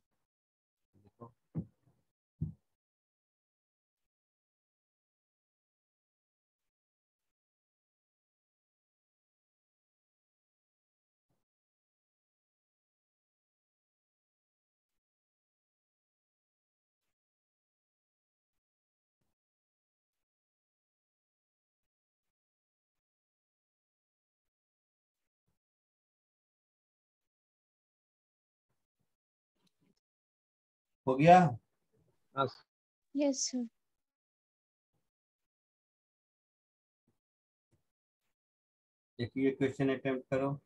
हो गया? हाँ यस सर। देखिए क्वेश्चन अटेम्प्ट करो।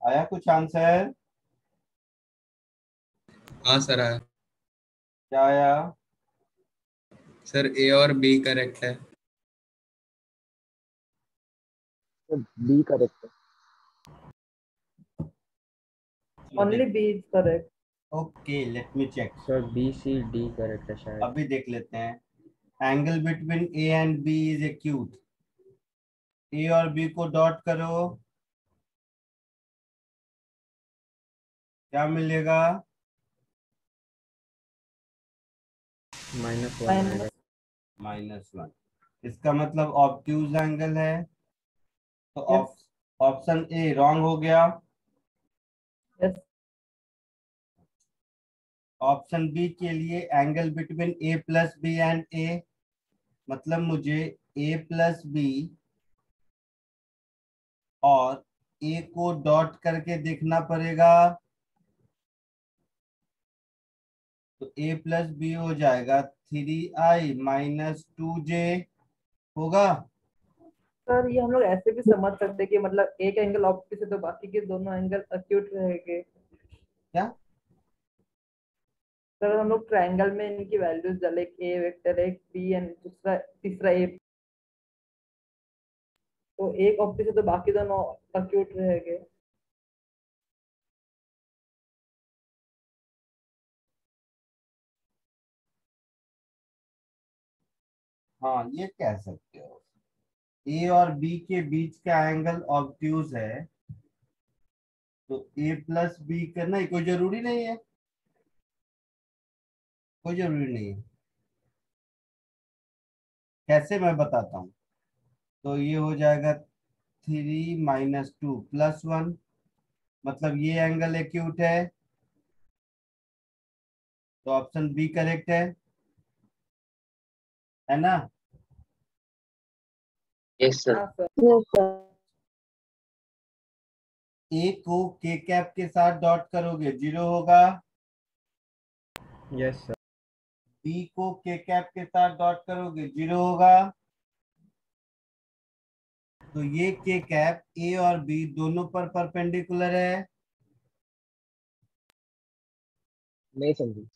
आया कुछ आंसर? हाँ सर आया। क्या आया? सर ए और बी करेक्ट है। सर बी करेक्ट है। Only B is correct. Okay, let me check. Sir B C D correct है शायद। अभी देख लेते हैं। Angle between A and B is acute. A और बी को डॉट करो, क्या मिलेगा? -1 आएगा। -1। इसका मतलब ऑब्ट्यूज एंगल है, तो Yes. ऑप्शन ए रॉन्ग हो गया। यस ऑप्शन बी के लिए angle between A plus B and A, मतलब मुझे ए प्लस बी और ए को डॉट करके देखना पड़ेगा, तो ए प्लस बी हो जाएगा 3i माइनस 2j होगा। सर, ये हम लोग ऐसे भी समझ सकते हैं कि मतलब एक एंगल ऑप्टिक है तो बाकी के दोनों एंगल एक्यूट रहेंगे। क्या? सर, हम लोग ट्रायंगल में इनकी वैल्यूज डाले, एक ए वेक्टर एक बी एंड दूसरा तीसरा ए, तो एक ऑप्टिक है तो बाकी दोनों एक्यूट रहेंगे। हाँ, ये कह सकते हो। ए और बी के बीच का एंगल ऑब्ट्यूज है, तो ए प्लस बी करना कोई जरूरी नहीं है, कोई जरूरी नहीं है। कैसे, मैं बताता हूँ। तो ये हो जाएगा 3 माइनस 2 प्लस 1, मतलब ये एंगल एक्यूट है, तो ऑप्शन बी करेक्ट है ना? Yes sir. हाँ सर। ए को के कैप के साथ डॉट करोगे 0 होगा। Yes sir. बी को के कैप के साथ डॉट करोगे 0 होगा। तो ये के कैप ए और बी दोनों पर परपेंडिकुलर है। नहीं समझी।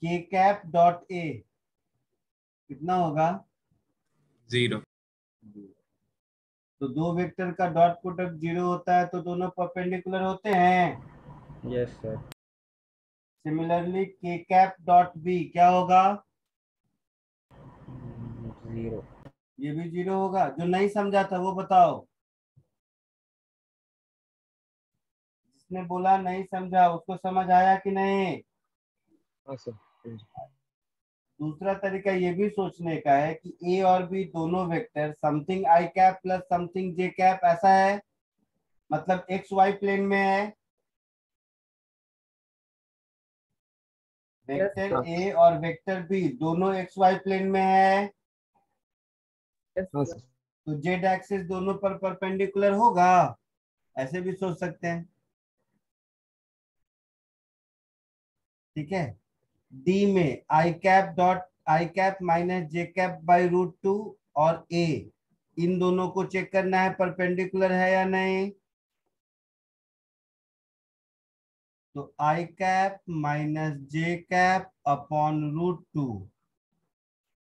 के कैप डॉट ए कितना होगा? 0। तो दो वेक्टर का डॉट प्रोडक्ट 0 होता है, तो दोनों परपेंडिकुलर होते हैं। Yes sir. सिमिलरली के कैप डॉट बी क्या होगा? 0। ये भी 0 होगा। जो नहीं समझा था वो बताओ। जिसने बोला नहीं समझा उसको समझ आया कि नहीं? हाँ सर समझ। दूसरा तरीका ये भी सोचने का है कि ए और बी दोनों vector something I cap plus something J cap ऐसा है, मतलब एक्स वाई प्लेन में है। Vector sir. ए और वेक्टर बी दोनों एक्स वाई प्लेन में है, Yes, हाँ sir. सर। तो जेड एक्सिस दोनों पर परपेंडिकुलर होगा। ऐसे भी सोच सकते हैं। ठीक है। डी में I cap minus J cap by root 2 और ए, इन दोनों को चेक करना है परपेंडिकुलर है या नहीं। तो I cap minus J cap upon root 2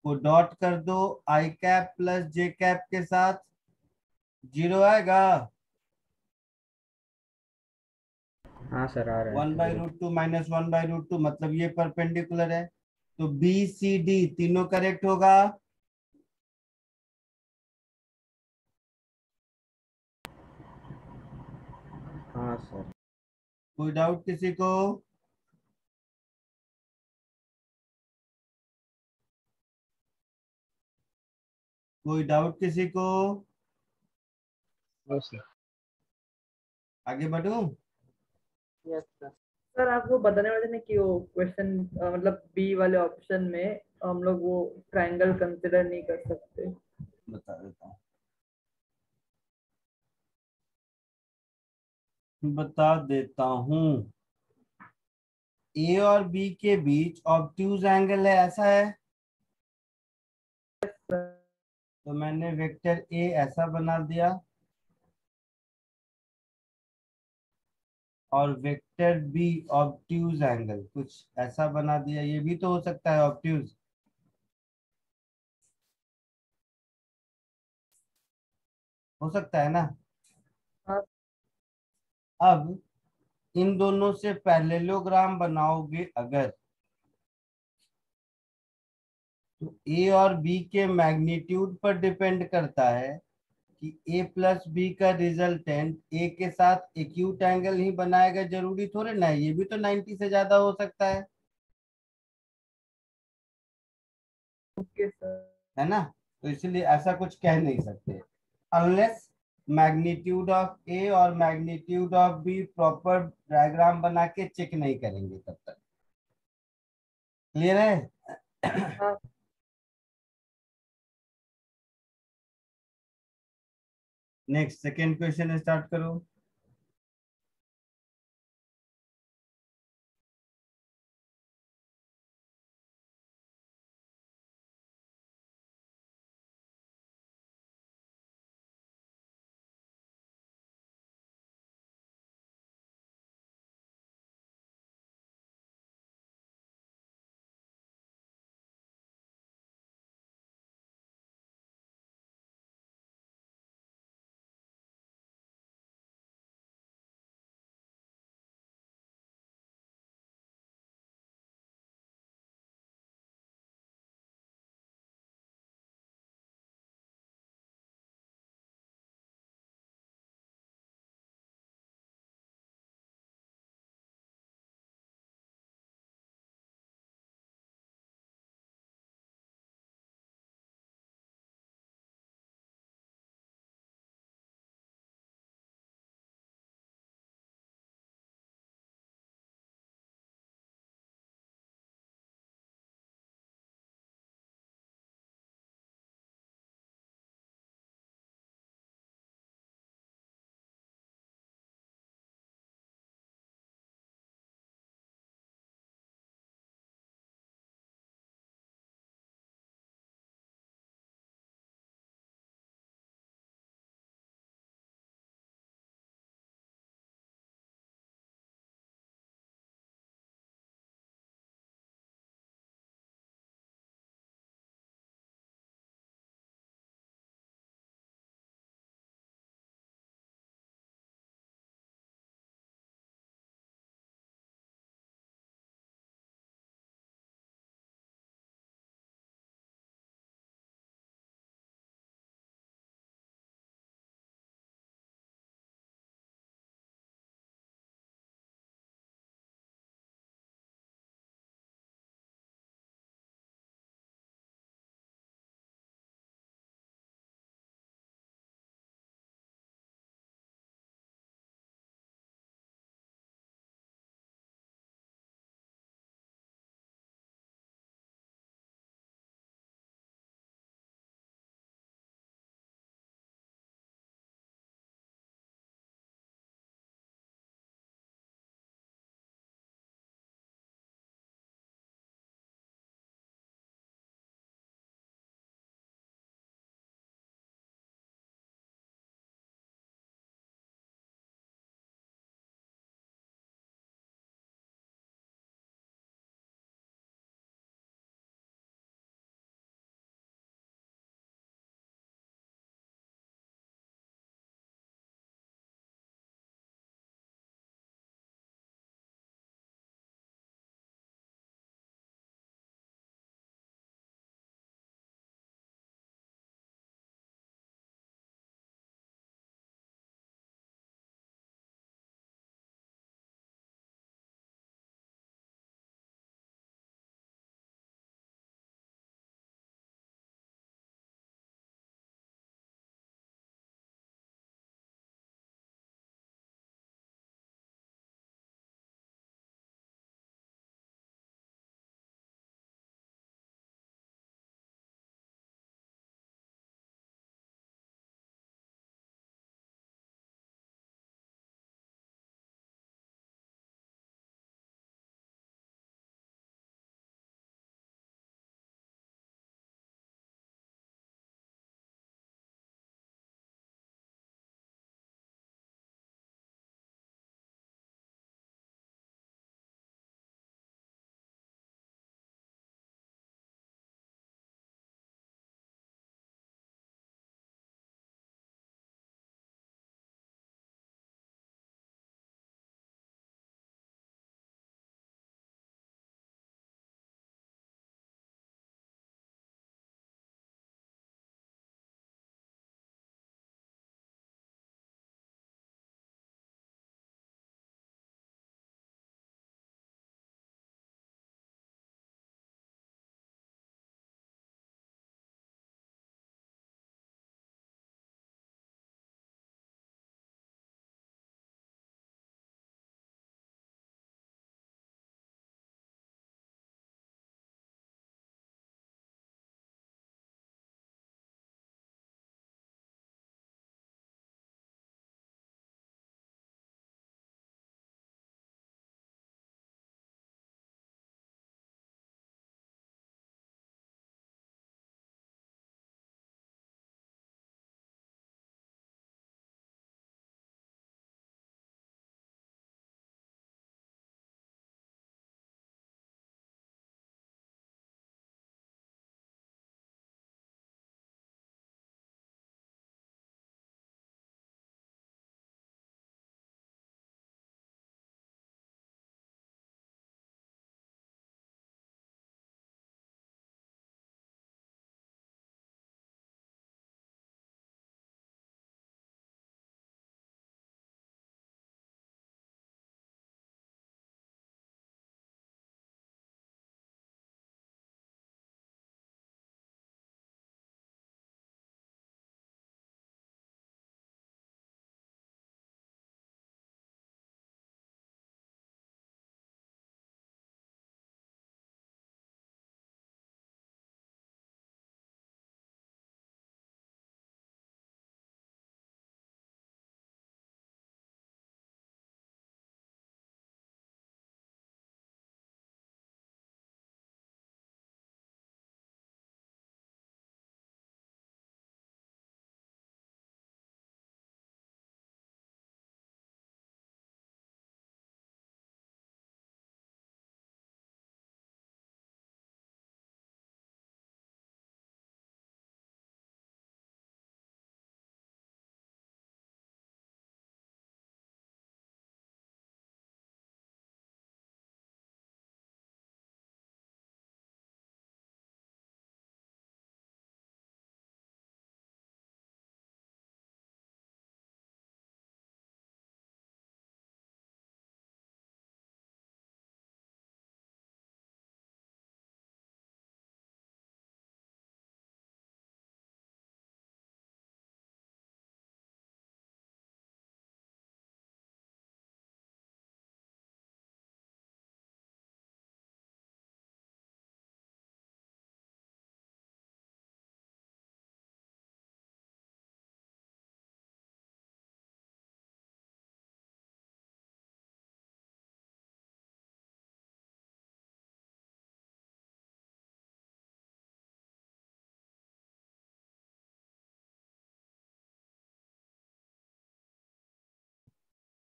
को डॉट कर दो I cap plus J cap के साथ, 0 आएगा। हाँ सर आ रहा है 1 बाई 0। रूट 2 माइनस 1 बाई रूट 2 मतलब ये परपेंडिकुलर है। तो बी सी डी तीनों करेक्ट होगा। हाँ सर। कोई डाउट किसी को? कोई डाउट किसी को? हाँ सर। आगे बढ़ूं? Yes, sir. सर आपको बताने वाले थे कि वो क्वेश्चन मतलब बी वाले ऑप्शन में हम लोग वो ट्रायंगल कंसिडर नहीं कर सकते। बता देता हूँ। ए और बी के बीच ऑब्ट्यूज एंगल है, ऐसा है। तो मैंने वेक्टर ए ऐसा बना दिया और वेक्टर बी ऑब्ट्यूज एंगल कुछ ऐसा बना दिया। ये भी तो हो सकता है ऑब्ट्यूज, हो सकता है ना। हाँ। अब इन दोनों से पैरेललोग्राम बनाओगे अगर, तो ए और बी के मैग्नीट्यूड पर डिपेंड करता है कि ए प्लस बी का रिजल्टेंट ए के साथ एक्यूट एंगल ही बनाएगा, जरूरी थोड़े ना है। ये भी तो 90 से ज्यादा हो सकता ओके सर। है ना। तो इसलिए ऐसा कुछ कह नहीं सकते अनलेस मैग्नीट्यूड ऑफ ए और magnitude of B proper diagram बना के चेक नहीं करेंगे तब तक। क्लियर है? हाँ। नेक्स्ट सेकेंड क्वेश्चन स्टार्ट करो।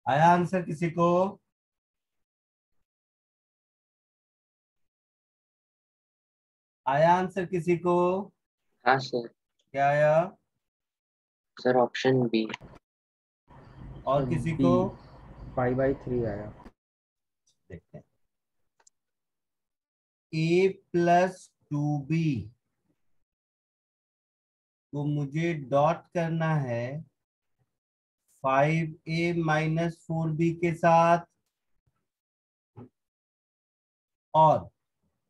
आया आंसर किसी को? आया आंसर किसी को? हाँ सर। क्या आया? Sir option B. और सर किसी बी को? 5/3 आया। देखते हैं। a प्लस 2b को मुझे डॉट करना है 5a माइनस 4b के साथ, और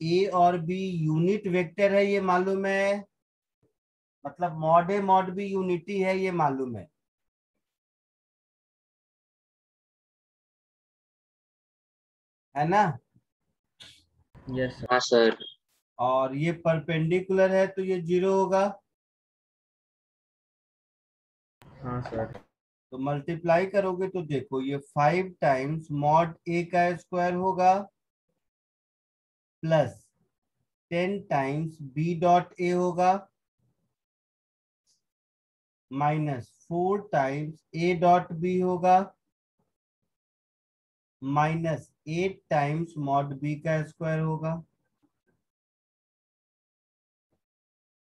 a और b यूनिट वेक्टर है ये मालूम है, मतलब mod A mod B unity है ये मालूम है ना? Yes sir. हाँ सर। और ये परपेंडिकुलर है तो ये 0 होगा। हाँ सर। तो मल्टीप्लाई करोगे तो देखो ये 5 टाइम्स मॉड ए का स्क्वायर होगा plus 10 times B dot A होगा minus 4 times A dot B होगा माइनस 8 टाइम्स मॉड बी का स्क्वायर होगा।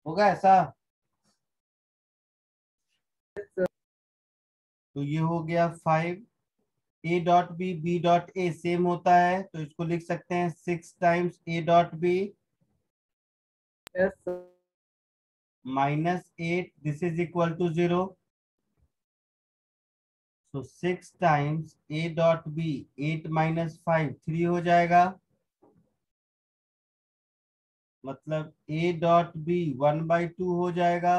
होगा ऐसा? तो ये हो गया 5, A dot B B dot A same होता है तो इसको लिख सकते हैं 6 times A dot B yes sir. Minus 8, this is equal to 0। So 6 times A dot B 8 minus 5 3 हो जाएगा, मतलब ए डॉट बी 1/2 हो जाएगा।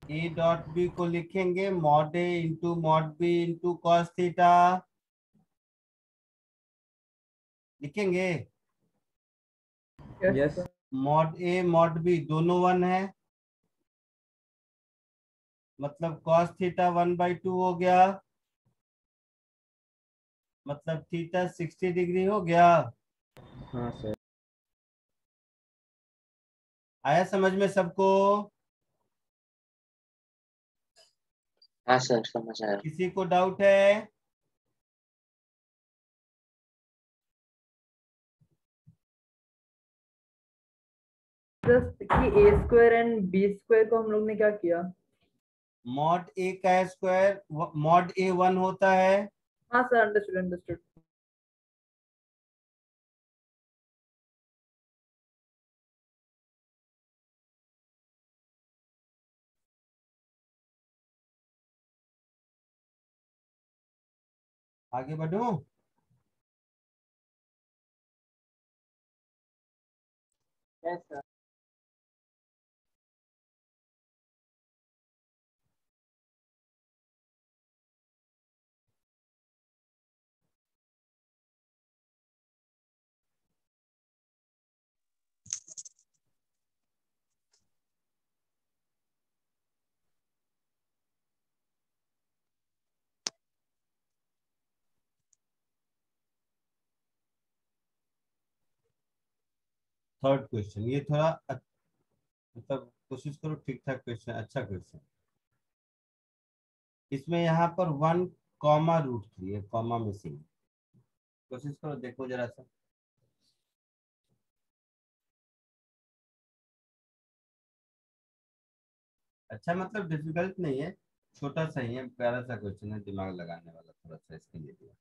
ए डॉट बी को लिखेंगे mod A into mod B into cos theta, लिखेंगे। Yes yes sir. Mod A mod B दोनों 1 है, मतलब कॉस थीटा 1/2 हो गया, मतलब थीटा 60 डिग्री हो गया। हाँ सर। आया समझ में सबको? हाँ सर समझ आया। किसी को डाउट है? जस्ट कि ए स्क्वायर एंड बी स्क्वायर को हम लोग ने क्या किया? मॉड ए का स्क्वायर मॉड ए 1 होता है, हाँ सर, अंडरस्टूड अंडरस्टूड। आगे बढ़ो। Yes sir. थर्ड क्वेश्चन, ये थोड़ा मतलब कोशिश करो ठीक ठाक क्वेश्चन, अच्छा क्वेश्चन। इसमें यहाँ पर 1 कॉमा √3 है, कॉमा मिसिंग। कोशिश करो देखो जरा सा। अच्छा मतलब डिफिकल्ट नहीं है, छोटा सा ही है, प्यारा सा क्वेश्चन है, दिमाग लगाने वाला थोड़ा सा इसके लिए दिया।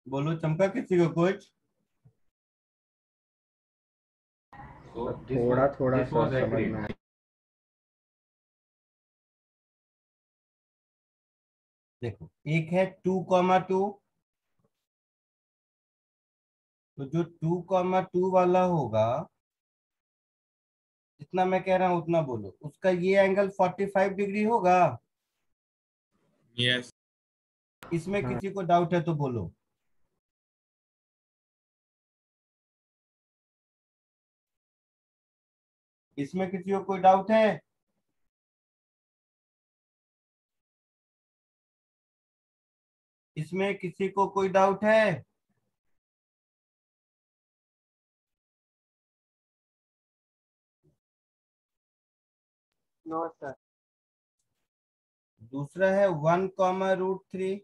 बोलो चमका किसी को कुछ। थोड़ा थोड़ा सा समझ में आया। देखो एक है 2,2, तो जो 2,2 वाला होगा, जितना मैं कह रहा हूं उतना बोलो, उसका ये एंगल 45 डिग्री होगा। यस। इसमें हाँ। किसी को डाउट है तो बोलो। इसमें किसी को कोई डाउट है? इसमें किसी को कोई डाउट है? No sir. दूसरा है 1,√3।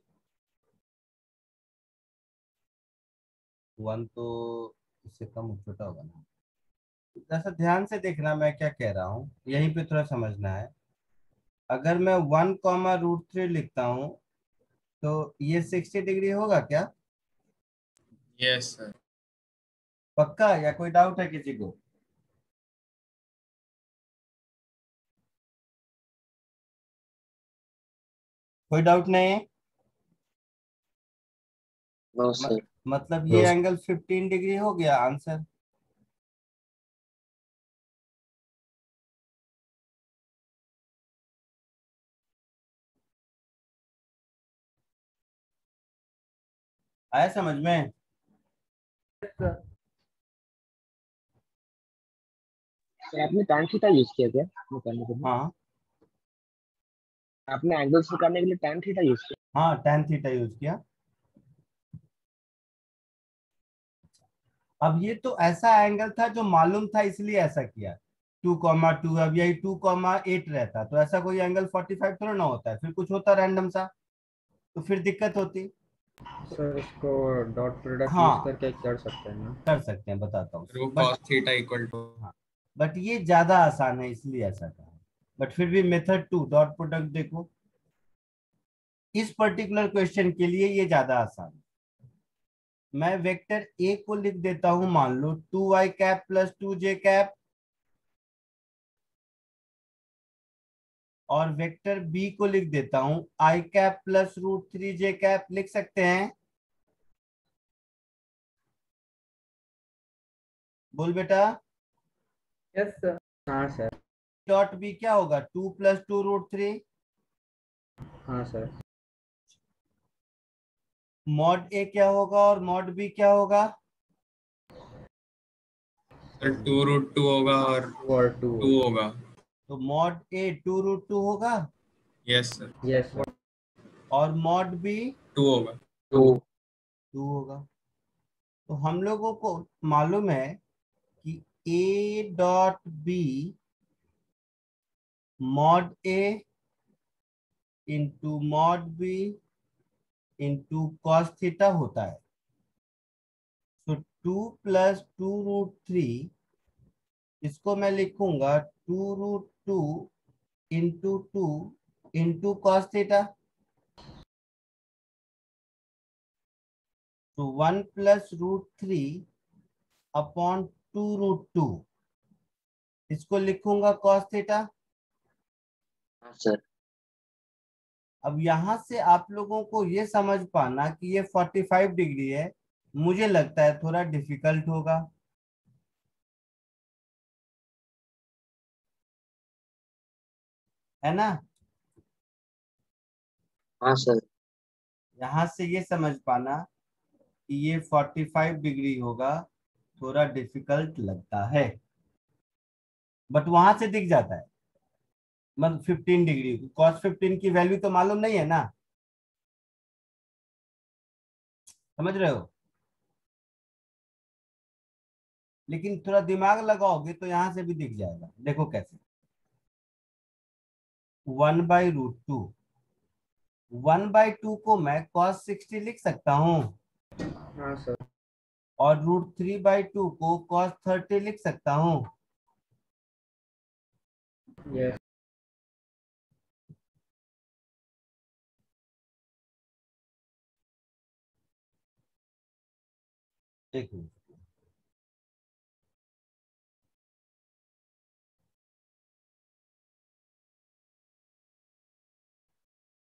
1 तो इससे कम छोटा होगा ना। जैसा ध्यान से देखना मैं क्या कह रहा हूँ, यहीं पे थोड़ा समझना है। अगर मैं 1,√3 लिखता हूँ तो ये 60 डिग्री होगा क्या? Yes sir. पक्का, या कोई डाउट है किसी को? कोई डाउट नहीं है? No sir. मतलब ये एंगल 15 डिग्री हो गया आंसर। आया समझ में? सर सर आपने tan थीटा यूज किया क्या निकालने के लिए? हाँ आपने एंगल्स निकालने के लिए tan थीटा यूज किया? हाँ, tan थीटा यूज किया। अब ये तो ऐसा एंगल था जो मालूम था इसलिए ऐसा किया। 2,2, अब यही 2,8 रहता तो ऐसा कोई एंगल 45 थोड़ा ना होता है, फिर कुछ होता रैंडम सा, तो फिर दिक्कत होती। सर इसको डॉट प्रोडक्ट यूज हाँ करके कर सकते हैं ना? कर सकते हैं, बताता हूँ। वो but cos theta equal to. हाँ, बट ये ज्यादा आसान है इसलिए ऐसा कहा। बट फिर भी मेथड 2 डॉट प्रोडक्ट देखो, इस पर्टिकुलर क्वेश्चन के लिए ये ज्यादा आसान है। मैं वेक्टर ए को लिख देता हूं, मान लो 2i cap plus 2j cap, और वेक्टर बी को लिख देता हूं i cap plus √3j cap. लिख सकते हैं? बोल बेटा। Yes sir. हाँ सर। डॉट बी क्या होगा? 2 प्लस 2√3। हाँ सर। मॉड ए क्या होगा और मॉड बी क्या होगा? सर 2√2 होगा और 2 और 2। 2 होगा। तो मॉड ए 2√2 होगा, यस सर। Yes sir. और मॉड बी 2 होगा। 2। 2 होगा। तो हम लोगों को मालूम है कि A dot B mod A into mod B into cos theta होता है। तो 2 प्लस 2√3, इसको मैं लिखूंगा 2√2 इंटू 2 इंटू कॉस थीटा। तो 1 प्लस √3 अपॉन 2√2, इसको लिखूंगा कॉस थीटा। हाँ सर। अब यहां से आप लोगों को ये समझ पाना कि ये 45 डिग्री है, मुझे लगता है थोड़ा डिफिकल्ट होगा, है ना? हाँ सर। यहां से ये समझ पाना कि ये 45 डिग्री होगा, थोड़ा डिफिकल्ट लगता है, बट वहां से दिख जाता है। मतलब 15 डिग्री, cos 15 की वैल्यू तो मालूम नहीं है ना, समझ रहे हो? लेकिन थोड़ा दिमाग लगाओगे तो यहां से भी दिख जाएगा। देखो कैसे, 1/√2, 1/2 को मैं cos 60 लिख सकता हूँ, हाँ सर। और √3/2 को cos 30 लिख सकता हूँ। यस। एक मिनट,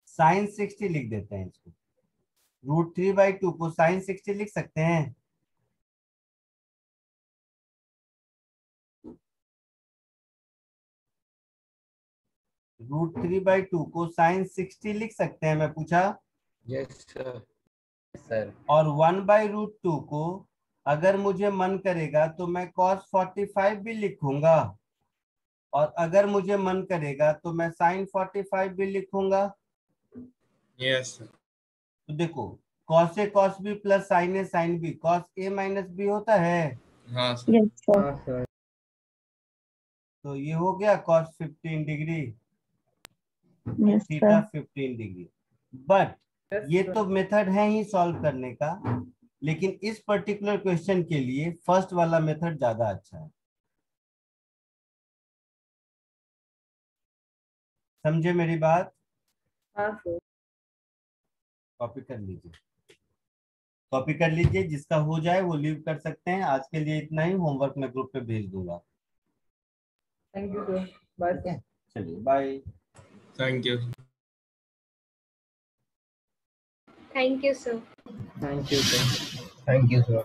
साइन 60 लिख देते हैं इसको। √3/2 को साइन 60 लिख सकते हैं। √3/2 को साइन 60 लिख सकते हैं, मैं पूछा। Yes sir. और 1/√2 को अगर मुझे मन करेगा तो मैं cos 45 भी लिखूंगा, और अगर मुझे मन करेगा तो मैं sin 45 भी लिखूंगा। Yes sir. तो देखो, cos A cos b plus sin A sin b, cos a minus b होता है। हाँ सर। हाँ सर। तो ये हो गया cos 15 degree, theta 15 degree. But ये तो मेथड है ही सॉल्व करने का, लेकिन इस पर्टिकुलर क्वेश्चन के लिए फर्स्ट वाला मेथड ज्यादा अच्छा है। समझे मेरी बात? हाँ सर। कॉपी कर लीजिए, कॉपी कर लीजिए। जिसका हो जाए वो लीव कर सकते हैं। आज के लिए इतना ही, होमवर्क मैं ग्रुप पे भेज दूंगा। Thank you sir, bye sir. चलिए bye. Thank you. Thank you sir. Thank you sir. Thank you sir.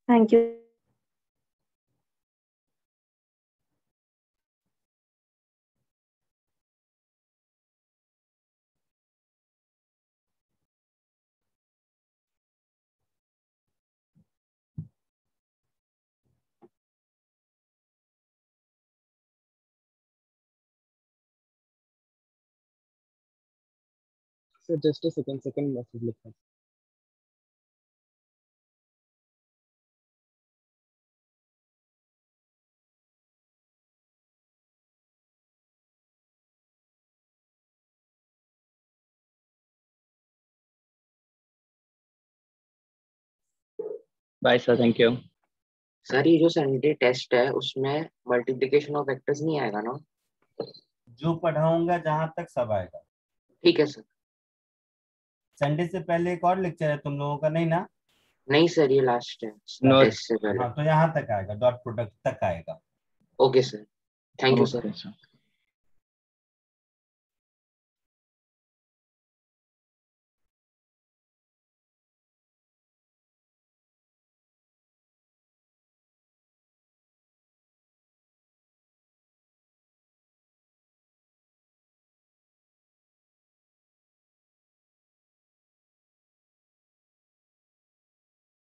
Thank you. Sir just a second message लिखा। Bye sir, thank you. Sir ये जो Sunday test है उसमें multiplication of vectors नहीं आएगा ना? जो पढ़ाऊंगा जहां तक सब आएगा। ठीक है सर। संडे से पहले एक और लेक्चर है तुम लोगों का, नहीं ना? नहीं सर, ये लास्ट है नो। टेस्ट से पहले। हाँ, तो यहाँ तक आएगा, डॉट प्रोडक्ट तक आएगा। Okay sir, thank you sir. Okay sir.